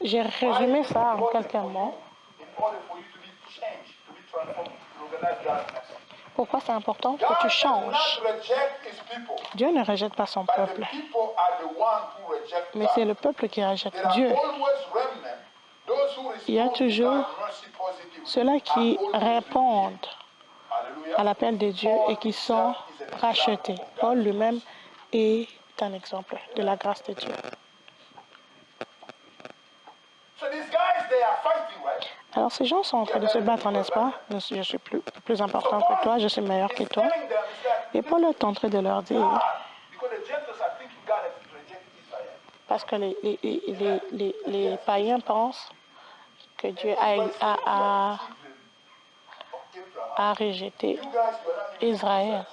J'ai résumé ça en quelques mots. Pourquoi c'est important que tu changes? Dieu ne rejette pas son peuple, mais c'est le peuple qui rejette Dieu. Il y a toujours ceux-là qui répondent à l'appel de Dieu et qui sont rachetés. Paul lui-même est un exemple de la grâce de Dieu. Alors ces gens sont en train de se battre, n'est-ce pas? Je suis plus important que toi, je suis meilleur que toi. Et Paul est en train de leur dire, parce que les païens pensent que Dieu a rejeté Israël.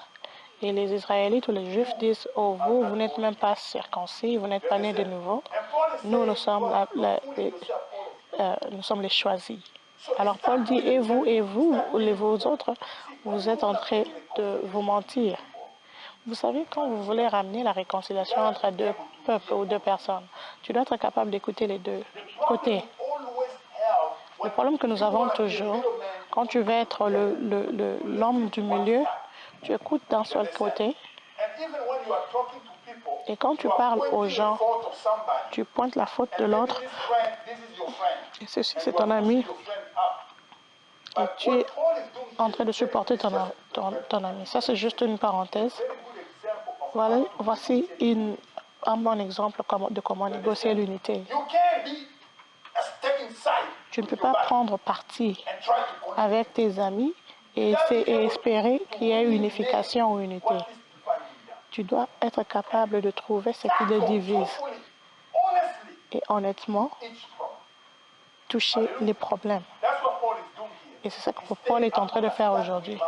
Et les Israélites ou les Juifs disent, oh vous n'êtes même pas circoncis, vous n'êtes pas nés de nouveau. Nous sommes les choisis. Alors Paul dit, et vous, vous autres, vous êtes en train de vous mentir. Vous savez, quand vous voulez ramener la réconciliation entre deux peuples ou deux personnes, tu dois être capable d'écouter les deux côtés. Le problème que nous avons toujours, quand tu veux être l'homme du milieu, tu écoutes d'un seul côté. Et quand tu parles aux gens, tu pointes la faute de l'autre. Et ceci, c'est ton ami. Et tu es en train de supporter ton ami. Ça, c'est juste une parenthèse. Voilà, voici un bon exemple de comment négocier l'unité. Tu ne peux pas prendre parti avec tes amis et espérer qu'il y ait unification ou unité. Tu dois être capable de trouver ce qui les divise et honnêtement toucher les problèmes. Et c'est ça que Paul est en train de faire aujourd'hui.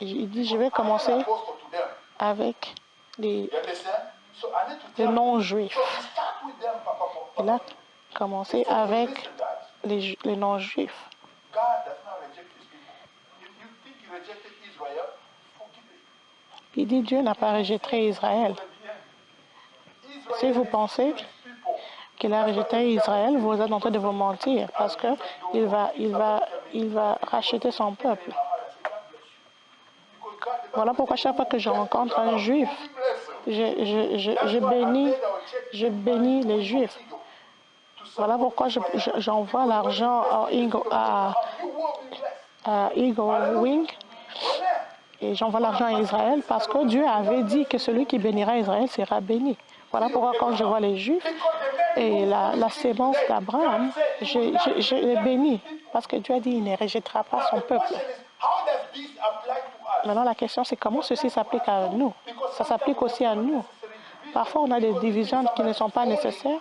Il dit, je vais commencer avec les non-juifs. Il a commencé avec les non-juifs. Il dit, Dieu n'a pas rejeté Israël. Si vous pensez qu'il a rejeté Israël, vous êtes en train de vous mentir parce qu'il va racheter son peuple. Voilà pourquoi chaque fois que je rencontre un juif, je bénis les juifs. Voilà pourquoi j'envoie l'argent à Eagle Wing et j'envoie l'argent à Israël parce que Dieu avait dit que celui qui bénira Israël sera béni. Voilà pourquoi quand je vois les Juifs et la sémence d'Abraham, je les bénis parce que Dieu a dit qu'il ne rejettera pas son peuple. Maintenant, la question, c'est comment ceci s'applique à nous. Ça s'applique aussi à nous. Parfois, on a des divisions qui ne sont pas nécessaires.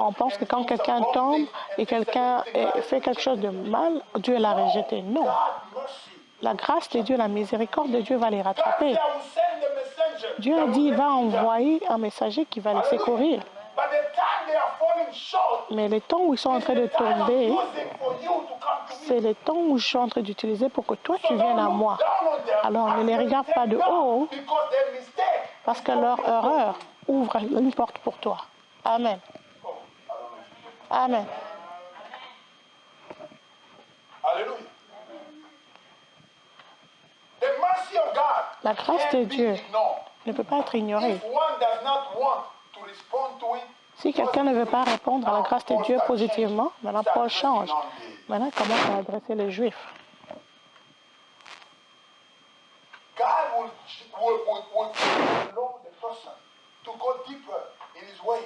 On pense que quand quelqu'un tombe et quelqu'un fait quelque chose de mal, Dieu l'a rejeté. Non. La grâce de Dieu, la miséricorde de Dieu va les rattraper. Dieu a dit qu'il va envoyer un messager qui va les secourir. Mais les temps où ils sont en train de tomber, using for you to come to me. c'est les temps où je suis en train d'utiliser pour que toi, tu viennes à moi. Alors, ne les regarde pas de haut, Because their mistake parce que leur erreur ouvre une porte pour toi. Amen. Amen. Hallelujah. The mercy of God La grâce de can't be Dieu ignored. ne peut pas être ignorée. If one does not want to respond to it, Si quelqu'un ne veut pas répondre à la grâce de Dieu positivement, maintenant Paul change. Maintenant, il commence à adresser les Juifs. God will allow the person to go deeper in his way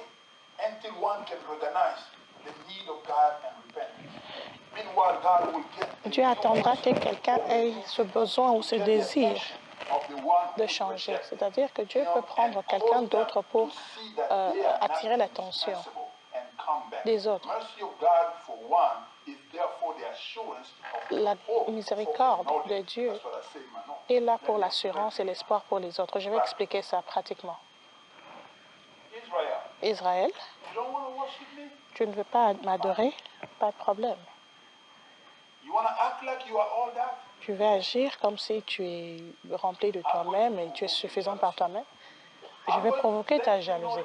until one can recognize the need of God and repentance. Meanwhile, God will get Dieu attendra que quelqu'un ait ce besoin ou ce désir of the one de changer. C'est-à-dire que Dieu peut prendre quelqu'un d'autre pour attirer l'attention des autres. La miséricorde de Dieu est là pour l'assurance et l'espoir pour les autres. Je vais expliquer ça pratiquement. Israël, tu ne veux pas m'adorer? Pas de problème. Tu veux agir comme si tu es rempli de toi-même et tu es suffisant par toi-même? Je vais provoquer ta jalousie.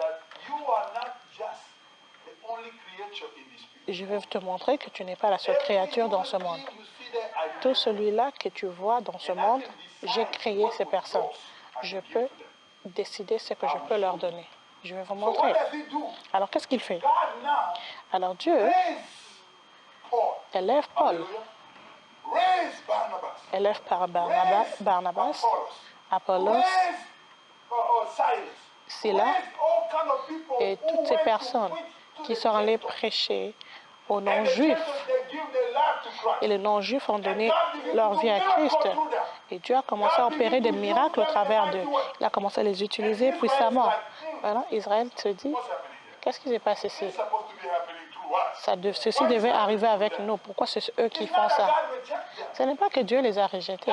Je vais te montrer que tu n'es pas la seule créature dans ce monde. Tout celui-là que tu vois dans ce monde, j'ai créé ces personnes. Je peux décider ce que je peux leur donner. Je vais vous montrer. Alors, qu'est-ce qu'il fait? Alors, Dieu élève Paul, élève par Barnabas, Apollos, Silas et toutes ces personnes qui sont allées prêcher aux non-juifs. Et les non-juifs ont donné leur vie à Christ. Et Dieu a commencé à opérer des miracles au travers d'eux. Il a commencé à les utiliser puissamment. Maintenant, Israël se dit, qu'est-ce qui s'est passé ici? Ceci devait arriver avec nous. Pourquoi c'est eux qui font ça? Ce n'est pas que Dieu les a rejetés,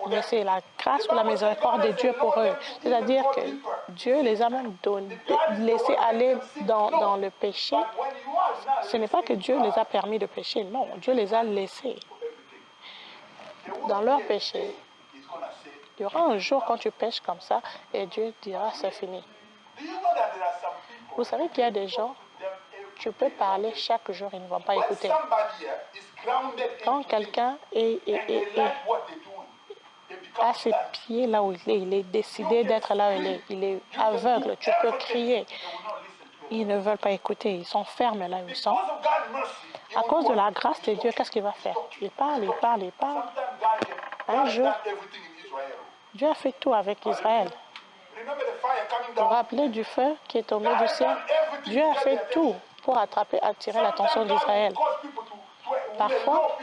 mais c'est la grâce ou la miséricorde de Dieu pour eux. C'est-à-dire que Dieu les a même laissés aller dans le péché. Ce n'est pas que Dieu les a permis de pécher, non. Dieu les a laissés dans leur péché. Il y aura un jour quand tu pêches comme ça et Dieu dira c'est fini. Vous savez qu'il y a des gens, tu peux parler chaque jour, ils ne vont pas écouter. Quand quelqu'un a ses pieds là où il est décidé d'être là où il est aveugle, tu peux crier. Ils ne veulent pas écouter, ils sont fermes là où ils sont. À cause de la grâce de Dieu, qu'est-ce qu'il va faire? Il parle, il parle, il parle. Un jour, Dieu a fait tout avec Israël. Vous vous rappelez du feu qui est tombé du ciel? Dieu a fait tout pour attirer l'attention d'Israël. Parfois,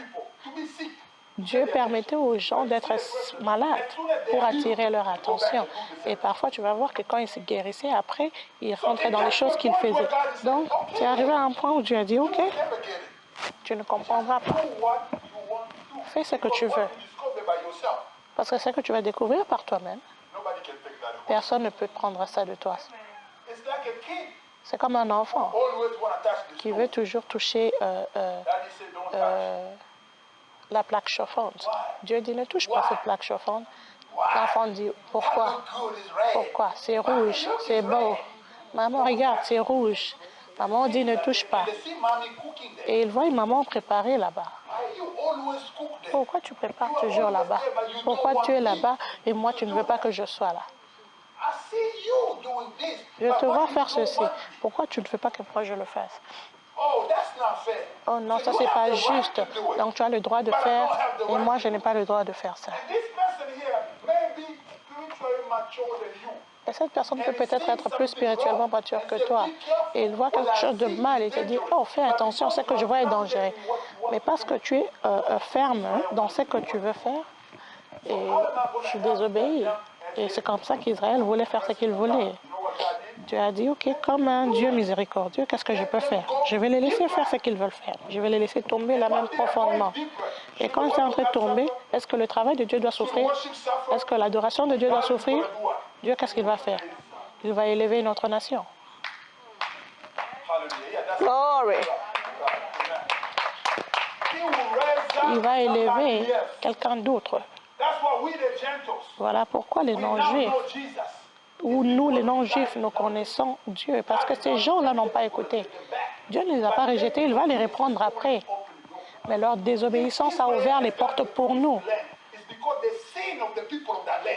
Dieu permettait aux gens d'être malades pour attirer leur attention. Et parfois, tu vas voir que quand ils se guérissaient, après, ils rentraient dans les choses qu'ils faisaient. Donc, c'est arrivé à un point où Dieu a dit, OK, tu ne comprendras pas. Fais ce que tu veux. Parce que ce que tu vas découvrir par toi-même, personne ne peut prendre ça de toi. C'est comme un enfant qui veut toujours toucher la plaque chauffante. Dieu dit, ne touche pas cette plaque chauffante. L'enfant dit, pourquoi? Pourquoi? C'est rouge, c'est beau. Maman, regarde, c'est rouge. Maman dit, ne touche pas. Et il voit une maman préparer là-bas. Pourquoi tu prépares toujours là-bas? Pourquoi tu es là-bas et moi, tu ne veux pas que je sois là? Je te vois faire ceci. Pourquoi tu ne veux pas que moi je le fasse? Oh non, ça c'est pas juste. Donc tu as le droit de faire et moi je n'ai pas le droit de faire ça. Et cette personne peut peut-être être plus spirituellement mature que toi. Et il voit quelque chose de mal et te dit, oh fais attention, ce que je vois est dangereux. Mais parce que tu es ferme dans ce que tu veux faire, et tu désobéis. Et c'est comme ça qu'Israël voulait faire ce qu'il voulait. Dieu a dit, OK, comme un Dieu miséricordieux, qu'est-ce que je peux faire? Je vais les laisser faire ce qu'ils veulent faire. Je vais les laisser tomber là même profondément. Et quand ils sont en train de tomber, est-ce que le travail de Dieu doit souffrir? Est-ce que l'adoration de Dieu doit souffrir? Dieu, qu'est-ce qu'il va faire? Il va élever une autre nation. Glory. He will raise up Il va somebody élever else. quelqu'un d'autre. That's why we, the Gentiles, Voilà pourquoi les we now non-juifs, know Jesus. ou nous les non-juifs, nous connaissons Dieu, parce que ces gens-là n'ont pas écouté. Dieu ne les a pas rejetés, il va les reprendre après. Mais leur désobéissance a ouvert les portes pour nous.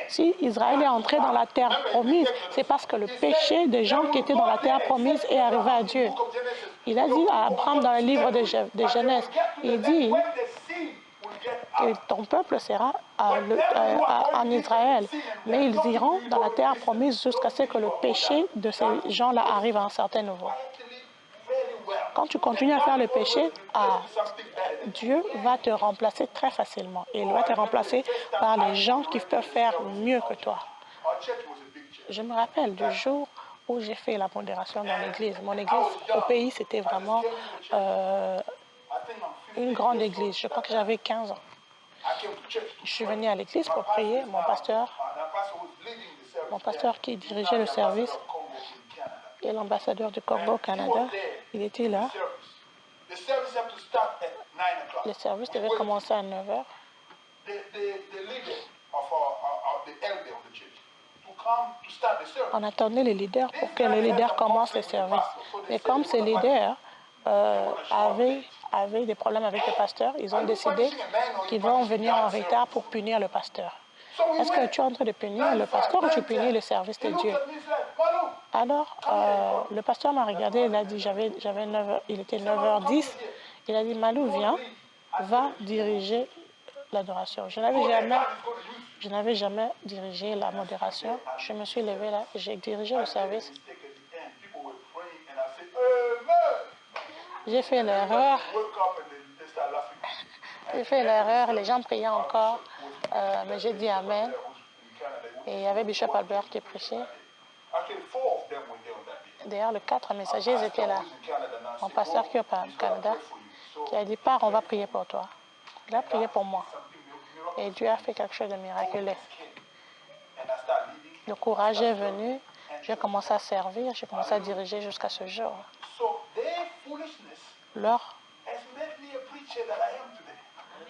Si Israël est entré dans la terre promise, c'est parce que le péché des gens qui étaient dans la terre promise est arrivé à Dieu. Il a dit à Abraham dans le livre de Genèse, il dit que ton peuple sera en Israël, mais ils iront dans la terre promise jusqu'à ce que le péché de ces gens-là arrive à un certain niveau. Quand tu continues à faire le péché, Dieu va te remplacer très facilement. Et il va te remplacer par les gens qui peuvent faire mieux que toi. Je me rappelle du jour où j'ai fait la modération dans l'église. Mon église au pays, c'était vraiment une grande église. Je crois que j'avais 15 ans. Je suis venu à l'église pour prier. Mon pasteur qui dirigeait le service et l'ambassadeur du Congo au Canada, il était là. Le service devait commencer à 9h. On attendait les leaders pour que les leaders commencent le service. Et comme ces leaders avaient des problèmes avec le pasteur, ils ont décidé qu'ils vont venir en retard pour punir le pasteur. Est-ce que tu es en train de punir le pasteur ou tu punis le service de Dieu? Alors, le pasteur m'a regardé, il a dit, il était 9h10, il a dit, Malou, viens, va diriger l'adoration. Je n'avais jamais dirigé la modération. Je me suis levée là, j'ai dirigé le service. J'ai fait l'erreur. Les gens priaient encore, mais j'ai dit Amen. Et il y avait Bishop Albert qui prêchait. D'ailleurs, les 4 messagers étaient là. Mon pasteur qui est au Canada, qui a dit, pars, on va prier pour toi. Il a prié pour moi. Et Dieu a fait quelque chose de miraculeux. Le courage est venu. J'ai commencé à servir, j'ai commencé à diriger jusqu'à ce jour.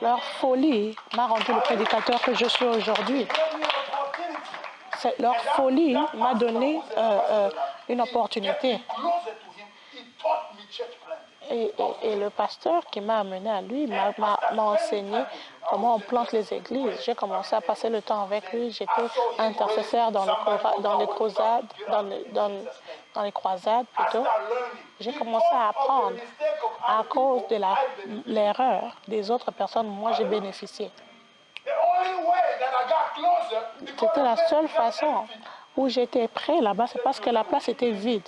Leur folie m'a rendu le prédicateur que je suis aujourd'hui. Leur folie m'a donné une opportunité. Et le pasteur qui m'a amené à lui m'a enseigné comment on plante les églises. J'ai commencé à passer le temps avec lui. J'étais intercesseur dans les croisades plutôt. J'ai commencé à apprendre. À cause de l'erreur des autres personnes, moi j'ai bénéficié. C'était la seule façon où j'étais prêt là-bas, c'est parce que la place était vide.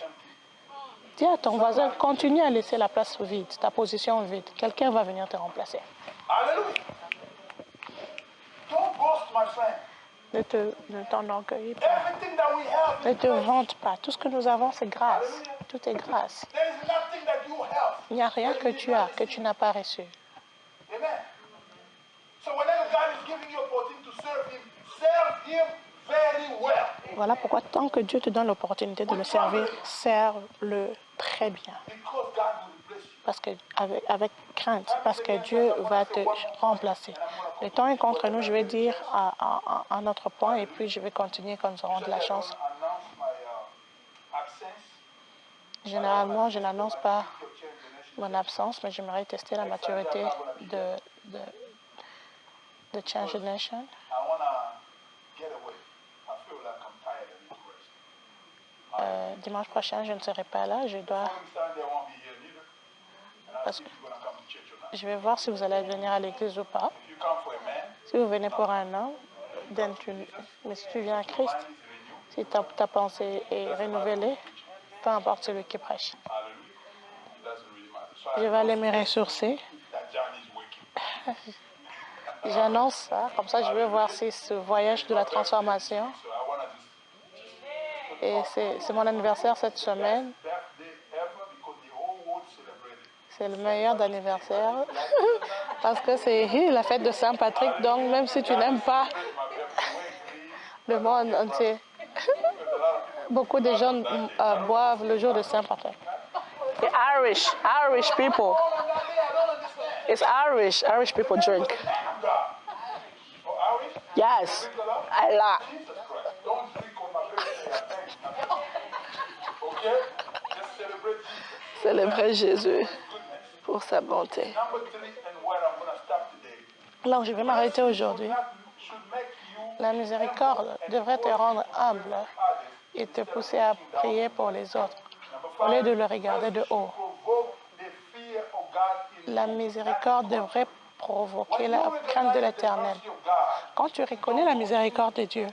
Dis à ton voisin, continue à laisser la place vide, ta position vide. Quelqu'un va venir te remplacer. Alléluia. Don't boast, my friend. Ne t'enorgueillis pas. Ne te vante pas. Tout ce que nous avons, c'est grâce. Tout est grâce. Il n'y a rien que tu as, que tu n'as pas reçu. Amen. So whenever God is giving you opportunity to serve Him very well. Voilà pourquoi tant que Dieu te donne l'opportunité de le servir, serve-le très bien. Parce que avec crainte, parce que Dieu va te remplacer. Le temps est contre nous, je vais dire un autre point et puis je vais continuer quand nous aurons de la chance. Généralement, je n'annonce pas mon absence, mais j'aimerais tester la maturité de Change the Nation. Dimanche prochain, je ne serai pas là. Je vais voir si vous allez venir à l'église ou pas. Si vous venez pour un homme, mais si tu viens à Christ, si ta pensée est renouvelée, peu importe celui qui prêche. Je vais aller me ressourcer. J'annonce ça, comme ça je vais voir si ce voyage de la transformation, et c'est mon anniversaire cette semaine, c'est le meilleur d'anniversaire, parce que c'est la fête de Saint-Patrick, donc même si tu n'aimes pas le monde entier, beaucoup de gens boivent le jour de Saint-Patrick. Irish people. Oh, no, I don't understand. It's Irish people drink. Thank God. Oh, Irish? Yes, Drink a lot? a lot. Jesus Christ. Don't drink on my birthday. I thank you. Okay? Just celebrate Jesus. Célébrer Jésus For his goodness. pour sa bonté. Number 3, and where I'm going to stop today. Là où je vais m'arrêter aujourd'hui, Should make you la miséricorde devrait te rendre humble et te pousser à prier pour les autres, au lieu de le regarder de haut. provoke the fear of God in La miséricorde devrait provoquer la crainte de l'Éternel. mercy of God. Quand tu reconnais la miséricorde de Dieu,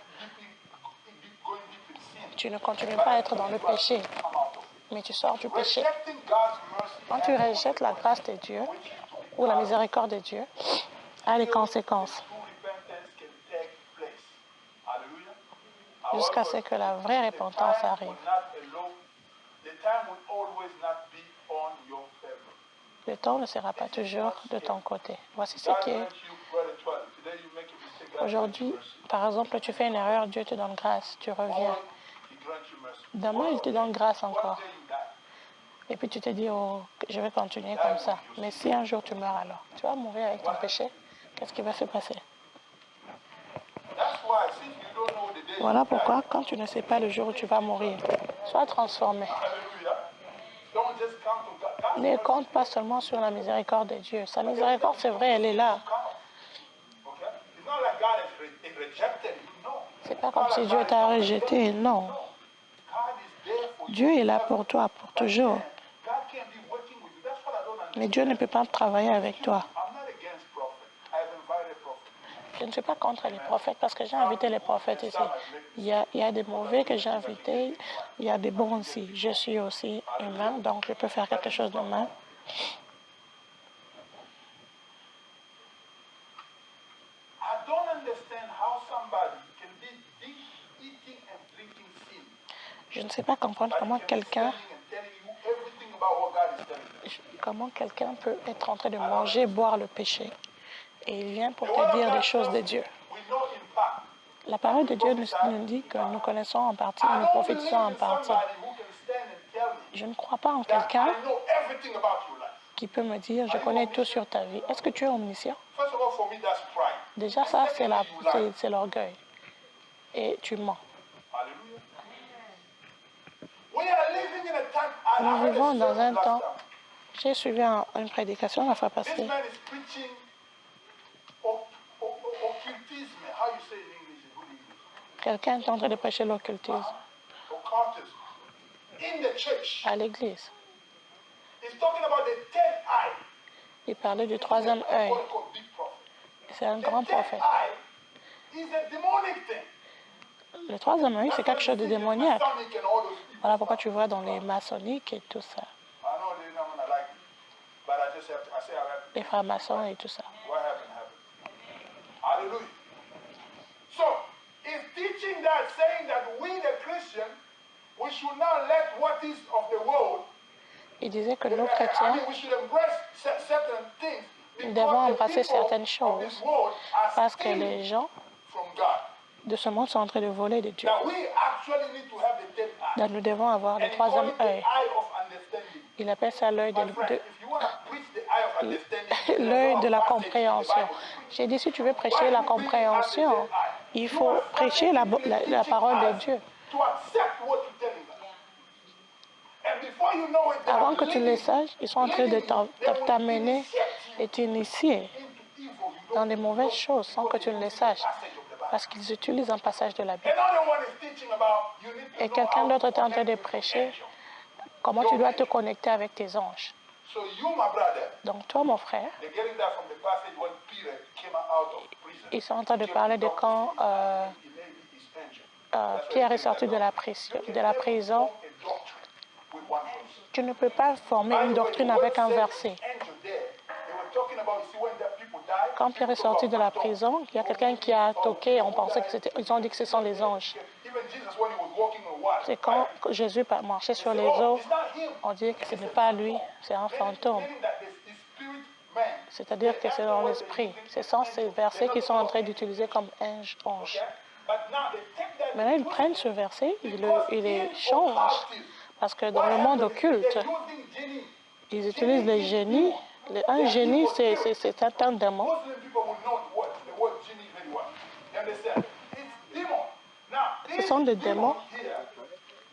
Going deep in sin. tu ne continues pas à être dans le péché, Come out of it. mais tu sors du péché. Rejecting God's mercy Quand tu rejettes la grâce de Dieu ou la miséricorde de Dieu, a des conséquences true repentance can take place. Hallelujah. jusqu'à ce que la vraie repentance arrive. The time will always not be on your favor. Le temps ne sera pas toujours de ton côté. Voici ce God qui est. grant you, brother Charlie. Today you make a mistake. God Aujourd'hui, grant you mercy. par exemple, tu fais une erreur, Dieu te donne grâce, tu reviens. Tomorrow, He grant you mercy. Demain, il te donne grâce One encore. day you die. Et puis tu te dis, oh, je vais continuer comme ça. Mais si un jour tu meurs alors, tu vas mourir avec ton péché, qu'est-ce qui va se passer? That's why, since you don't know the day Voilà you die, pourquoi, quand tu ne sais pas le jour où tu vas mourir, sois transformé. hallelujah, don't just count on God. God's Ne mercy compte pas seulement sur la miséricorde de Dieu. Sa miséricorde, c'est vrai, elle est là. count. Okay? It's not like God has rejected you. No. C'est pas comme si Dieu t'a rejeté, non. God is there for you. Dieu est là pour toi, pour toujours. God can't be working with you. That's what I don't understand. Mais Dieu ne peut pas travailler avec toi. I'm not against prophet. I've invited prophet. Je ne suis pas contre les prophètes parce que j'ai invité les prophètes ici. Il y a des mauvais que j'ai invités, il y a des bons aussi. Je suis aussi humain, donc je peux faire quelque chose de mal. I don't understand how somebody can be eating and drinking sin. Je ne sais pas comprendre comment quelqu'un peut être en train de manger, boire le péché. Et il vient pour te dire des choses de Dieu. La parole de Dieu nous dit que nous connaissons en partie et nous prophétisons en partie. Je ne crois pas en quelqu'un qui peut me dire, je connais tout sur ta vie. Est-ce que tu es omniscient? Déjà, ça, c'est l'orgueil. Et tu mens. Nous vivons dans un temps. J'ai suivi une prédication la fois passée. Quelqu'un est en train de prêcher l'occultisme à l'église. Il parlait du troisième œil. C'est un grand prophète. Le troisième œil, c'est quelque chose de démoniaque. Voilà pourquoi tu vois dans les maçonniques et tout ça. Les francs-maçons et tout ça. Hallelujah. So, it's teaching that, saying that we, the Christians, we should not let what is of the world. Il disait que nous, chrétiens, nous devons embrasser certaines choses parce que les gens de ce monde sont en train de voler de Dieu. Donc nous devons avoir le troisième œil. Il appelle ça l'œil de la compréhension. J'ai dit, si tu veux prêcher la compréhension, il faut prêcher la parole de Dieu. Avant que tu les saches, ils sont en train de t'amener et t'initier dans des mauvaises choses sans que tu ne les saches. Parce qu'ils utilisent un passage de la Bible. Et quelqu'un d'autre est en train de prêcher comment tu dois te connecter avec tes anges. Donc toi, mon frère, ils sont en train de parler de quand Pierre est sorti de la prison. Tu ne peux pas former une doctrine avec un verset. Quand Pierre est sorti de la prison, il y a quelqu'un qui a toqué, on pensait ils ont dit que ce sont les anges. C'est quand Jésus marchait sur les eaux, on dit que ce n'est pas lui, c'est un fantôme. C'est-à-dire que c'est dans l'esprit. Ce sont ces versets qu'ils sont en train d'utiliser comme ange. Maintenant, ils prennent ce verset, ils les changent. Parce que dans le monde occulte, Ils utilisent les génies. Un génie, c'est un démon. Muslim people will know the word genie very well. You understand? It's demon. Now, Ce these sont des demons démons. here,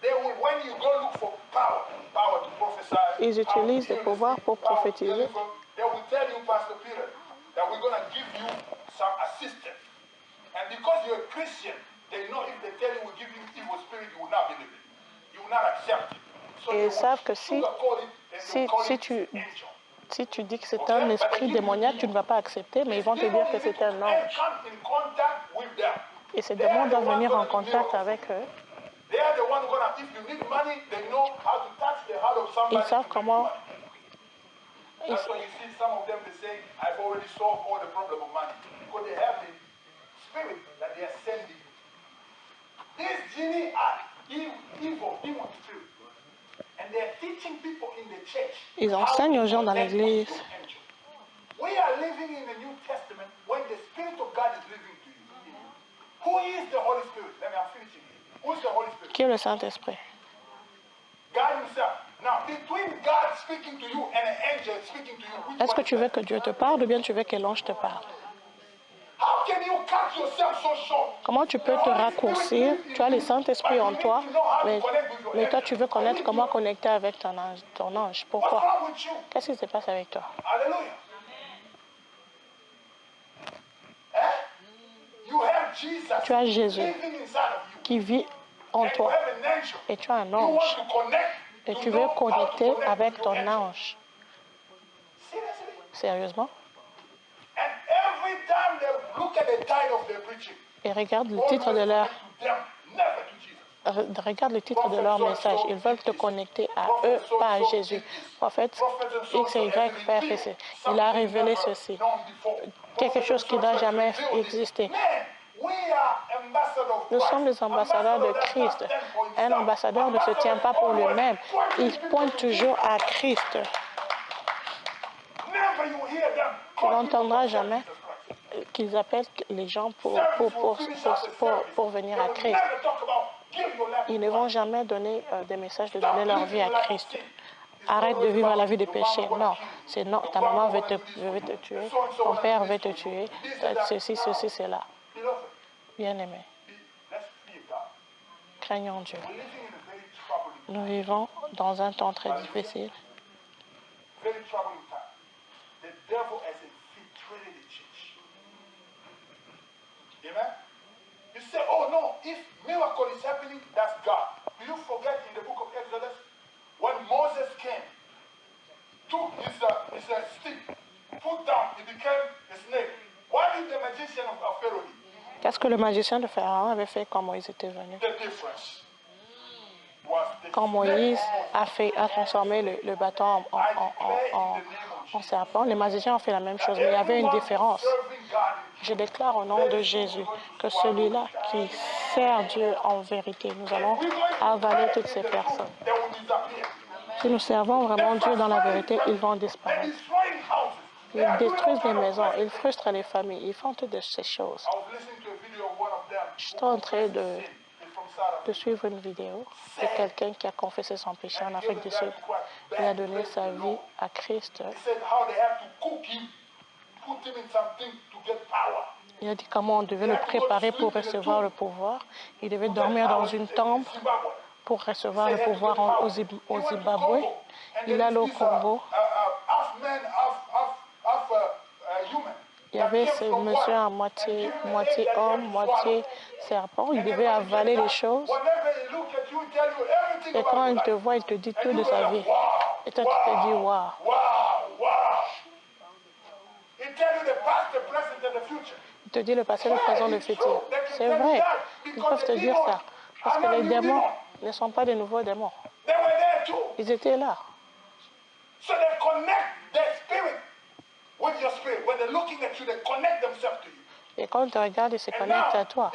they will, when you go look for power to prophesy, Ils power to utilisent le heal the pouvoir sick, pour power to prophétiser. deliver, they will tell you, Pastor Peter, that we're going to give you some assistance. And because you're a Christian, they know if they tell you we'll give you evil spirit, you will not believe it. You will not accept it. So Et they ils savent que will sugarcoat it and they will call it angel. si tu dis que c'est un esprit démoniaque, tu ne vas pas accepter, mais ils vont te dire que c'est un ange. Et ces démons doivent venir en contact avec eux. Ils savent comment. That's why you see some of them, they say, I've already solved all the problem of money. Because they have the spirit that they are sending. These genie are evil, demon spirit. And they are teaching people in the church. Ils enseignent aux gens dans l'église. We are living in the New Testament when the Spirit of God is living to you. Who is the Holy Spirit? Let me, I'm finishing here. Who is the Holy Spirit? Qui est le Saint-Esprit? God himself. Now, between God speaking to you and an angel speaking to you, which Est-ce que one tu is veux that? que Dieu te parle ou bien tu veux que l'ange te parle? How can you cut yourself so short? Comment tu peux te raccourcir? Tu as le Saint-Esprit en toi, mais toi tu veux connaître comment connecter avec ton ange. What's Pourquoi? wrong with you? Qu'est-ce qui se passe avec toi? Hallelujah. Eh? You have Jesus Tu as Jésus living inside of you. qui vit en And you toi have an angel. et tu as un You want ange to connect. et You tu know veux how to connecter connect avec with your ton angel. ange. Seriously? Sérieusement? And every time they look at the title of their preaching, Et regarde le always titre de leur, connect to them, never to Jesus. regarde le titre de leur message. Ils veulent te connecter à eux, pas à Jésus. Prophète X et Y faire ceci. Il a révélé ceci. Quelque chose qui n'a jamais existé. Nous sommes les ambassadeurs de Christ. Un ambassadeur ne se tient pas pour lui-même. Il pointe toujours à Christ. Tu n'entendras jamais qu'ils appellent les gens pour venir à Christ. Ils ne vont jamais donner des messages de donner leur vie à Christ. Arrête de vivre la vie de péché. Non, c'est non. Ta maman veut te tuer, ton père veut te tuer, ceci, cela. Bien-aimé, craignons Dieu. Nous vivons dans un temps très difficile. Amen. You say, oh no, if miracle is happening, that's God. Do you forget in the book of Exodus when Moses came, took his stick, put down, it became a snake. What did the magician of Pharaoh do? Qu'est-ce que le magicien de Pharaon avait fait quand Moïse était venu? The difference was the Quand Moïse a transformé le bâton en serpent, les magiciens ont fait la même chose, mais il y avait une différence. Je déclare au nom de Jésus que celui-là qui sert Dieu en vérité, nous allons avaler toutes ces personnes. Si nous servons vraiment Dieu dans la vérité, ils vont disparaître. Ils détruisent les maisons, ils frustrent les familles, ils font toutes ces choses. Je suis en train de suivre une vidéo de quelqu'un qui a confessé son péché en Afrique du Sud. Il a donné sa vie à Christ. Il a dit comment on devait le préparer pour recevoir le pouvoir. Il devait dormir dans une tombe pour recevoir le pouvoir au Zimbabwe. Il allait au Congo. Il y avait ce monsieur à moitié homme, moitié serpent. Il devait avaler les choses. Et quand il te voit, il te dit tout de sa vie. Et toi, tu te dis, waouh. Il te dit le passé, le présent, le futur. C'est vrai. Ils peuvent te dire ça. Parce que les démons ne sont pas des nouveaux démons. Ils étaient là. Et quand ils te regardent, ils se connectent à toi.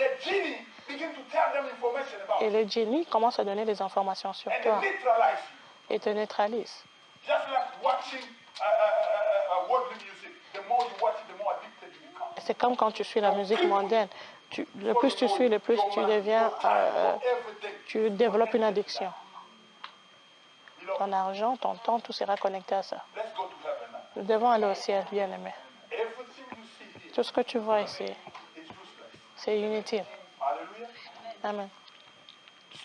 Et le génie commence à donner des informations sur toi et te neutralise. C'est comme quand tu suis la musique mondaine. Le plus tu suis, le plus tu deviens, tu développes une addiction. ton argent, ton temps, tout sera connecté à ça. Let's go to heaven now. Nous devons aller au ciel, bien-aimé. Everything you see here Tout ce que tu vois ici, is useless. c'est inutile. Hallelujah. Amen.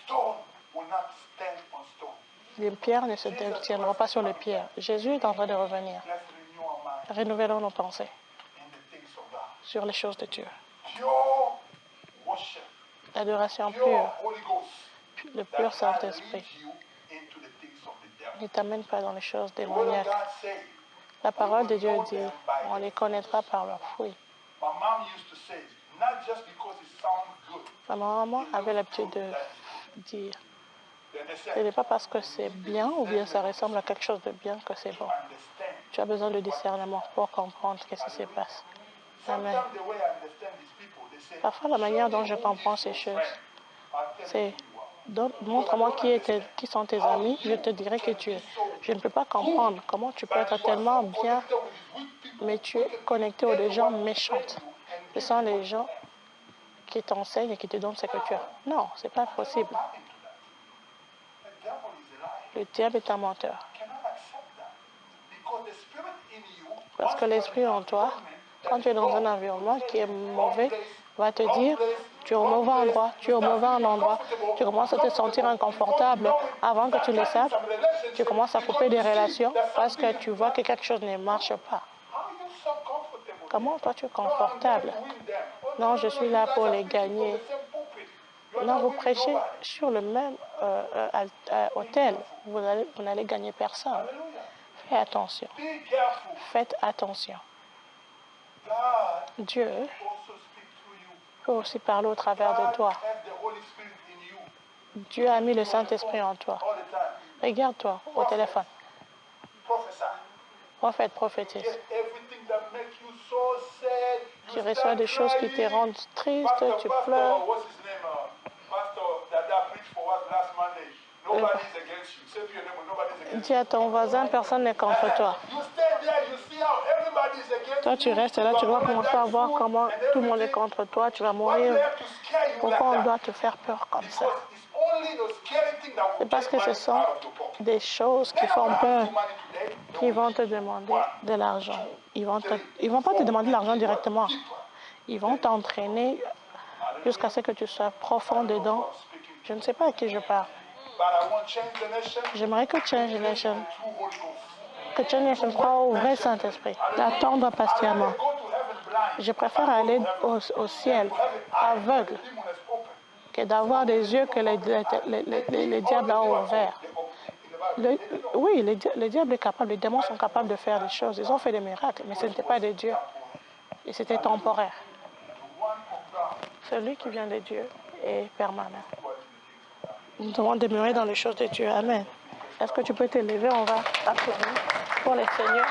Stone will not stand on stone. Les pierres ne se tiendront pas sur les pierres. Jésus est en train de revenir. Let's renew our mind Renouvelons nos pensées in the things of God. sur les choses de Dieu. Pure worship, L'adoration pure pure, Holy Ghost, le that pur can Saint-Esprit, lead you into the things of the devil. ne t'amène pas dans les choses The word of démoniaques. God says, La parole de Dieu dit, on les connaîtra par leurs fruits. my mom used to say, not just because it sounds good, Ma maman avait l'habitude de dire, then they ce said, n'est pas parce que c'est bien ou bien ça ressemble à quelque chose de bien que c'est bon. understand. Tu as besoin de discernement pour comprendre ce qui se passe. Amen. Sometimes the way I understand these people, they say, Parfois, la manière dont je comprends ces choses, c'est montre-moi qui sont tes amis, je te dirai que tu es. Je ne peux pas comprendre comment tu peux être tellement bien, mais tu es connecté aux gens méchants. Ce sont les gens qui t'enseignent et qui te donnent ce que tu as. Non, ce n'est pas possible. The devil is a liar. Le diable est un menteur. You cannot accept that. Because the spirit in you, Parce que l'esprit en toi, quand tu es dans un environnement qui est mauvais, va te dire, tu es au mauvais endroit, tu es au mauvais endroit, tu commences à te sentir inconfortable avant que tu le saches, tu commences à couper des relations parce que tu vois que quelque chose ne marche pas. how are you so comfortable? Comment toi tu es confortable? Non, je suis là pour les gagner. Non, vous prêchez sur le même hôtel, vous n'allez gagner personne. Faites attention. Be careful. Faites attention. God Dieu also speaks through you. peut aussi parler au travers de God toi. has the Holy Spirit in you Dieu a mis le Saint-Esprit en toi. all the time. Regarde-toi au téléphone. Prophesy. Prophète, prophétise. Get everything that makes you so sad. Tu reçois des choses qui te rendent triste, tu pleures. What's his name? Pastor that preached for us last Monday. Nobody's against you. Say to your neighbor, nobody's against Dis à ton voisin, personne n'est contre toi. you. You stay there, you see how everybody's against Toi, tu you. restes là, tu vas commencer à voir comment tout le monde est contre toi, tu vas Why do mourir. they have to scare you Pourquoi on like that? doit te faire peur comme ça? Because it's only the scary thing that will C'est parce get que ce money sont out of your pocket. des choses qui They font don't peur, have money today. qui vont te demander de l'argent. Ils vont pas te demander de l'argent directement. Ils vont t'entraîner jusqu'à ce que tu sois profond dedans. Je ne sais pas à qui je parle. But I want Change the Nation. J'aimerais que Change the Nation, True Holy Ghost. que Change the Nation croit au vrai Saint-Esprit, d'attendre patiemment. Go to heaven blind. Je préfère aller au ciel aveugle Demon is open. que d'avoir des yeux que les diables ont ouverts. Oui, les diables est capable, les démons sont capables de faire des choses. Ils ont fait des miracles, mais ce n'était pas de Dieu. Et c'était temporaire. Celui qui vient de Dieu est permanent. Nous devons demeurer dans les choses de Dieu. Amen. Est-ce que tu peux t'élever? On va applaudir pour les seigneurs.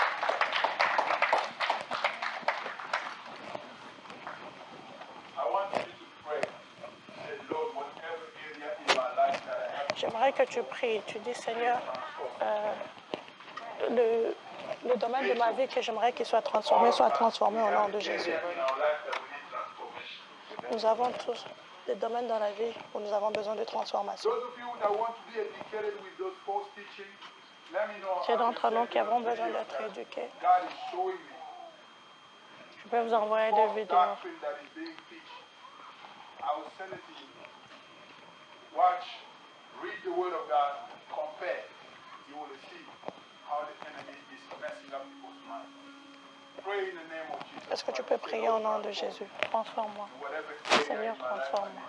J'aimerais que tu pries. Tu dis, Seigneur, le domaine de ma vie que j'aimerais qu'il soit transformé au nom de Jésus. Nous avons tous des domaines dans la vie où nous avons besoin de transformation. Ceux d'entre nous qui avons besoin d'être éduqués, je peux vous envoyer des vidéos. Watch, read the word of God, compare. You will see how the enemy is messing up people's minds. Pray in the name of Jesus. Est-ce que tu peux prier au nom de Jésus? Transforme-moi. Seigneur, transforme-moi.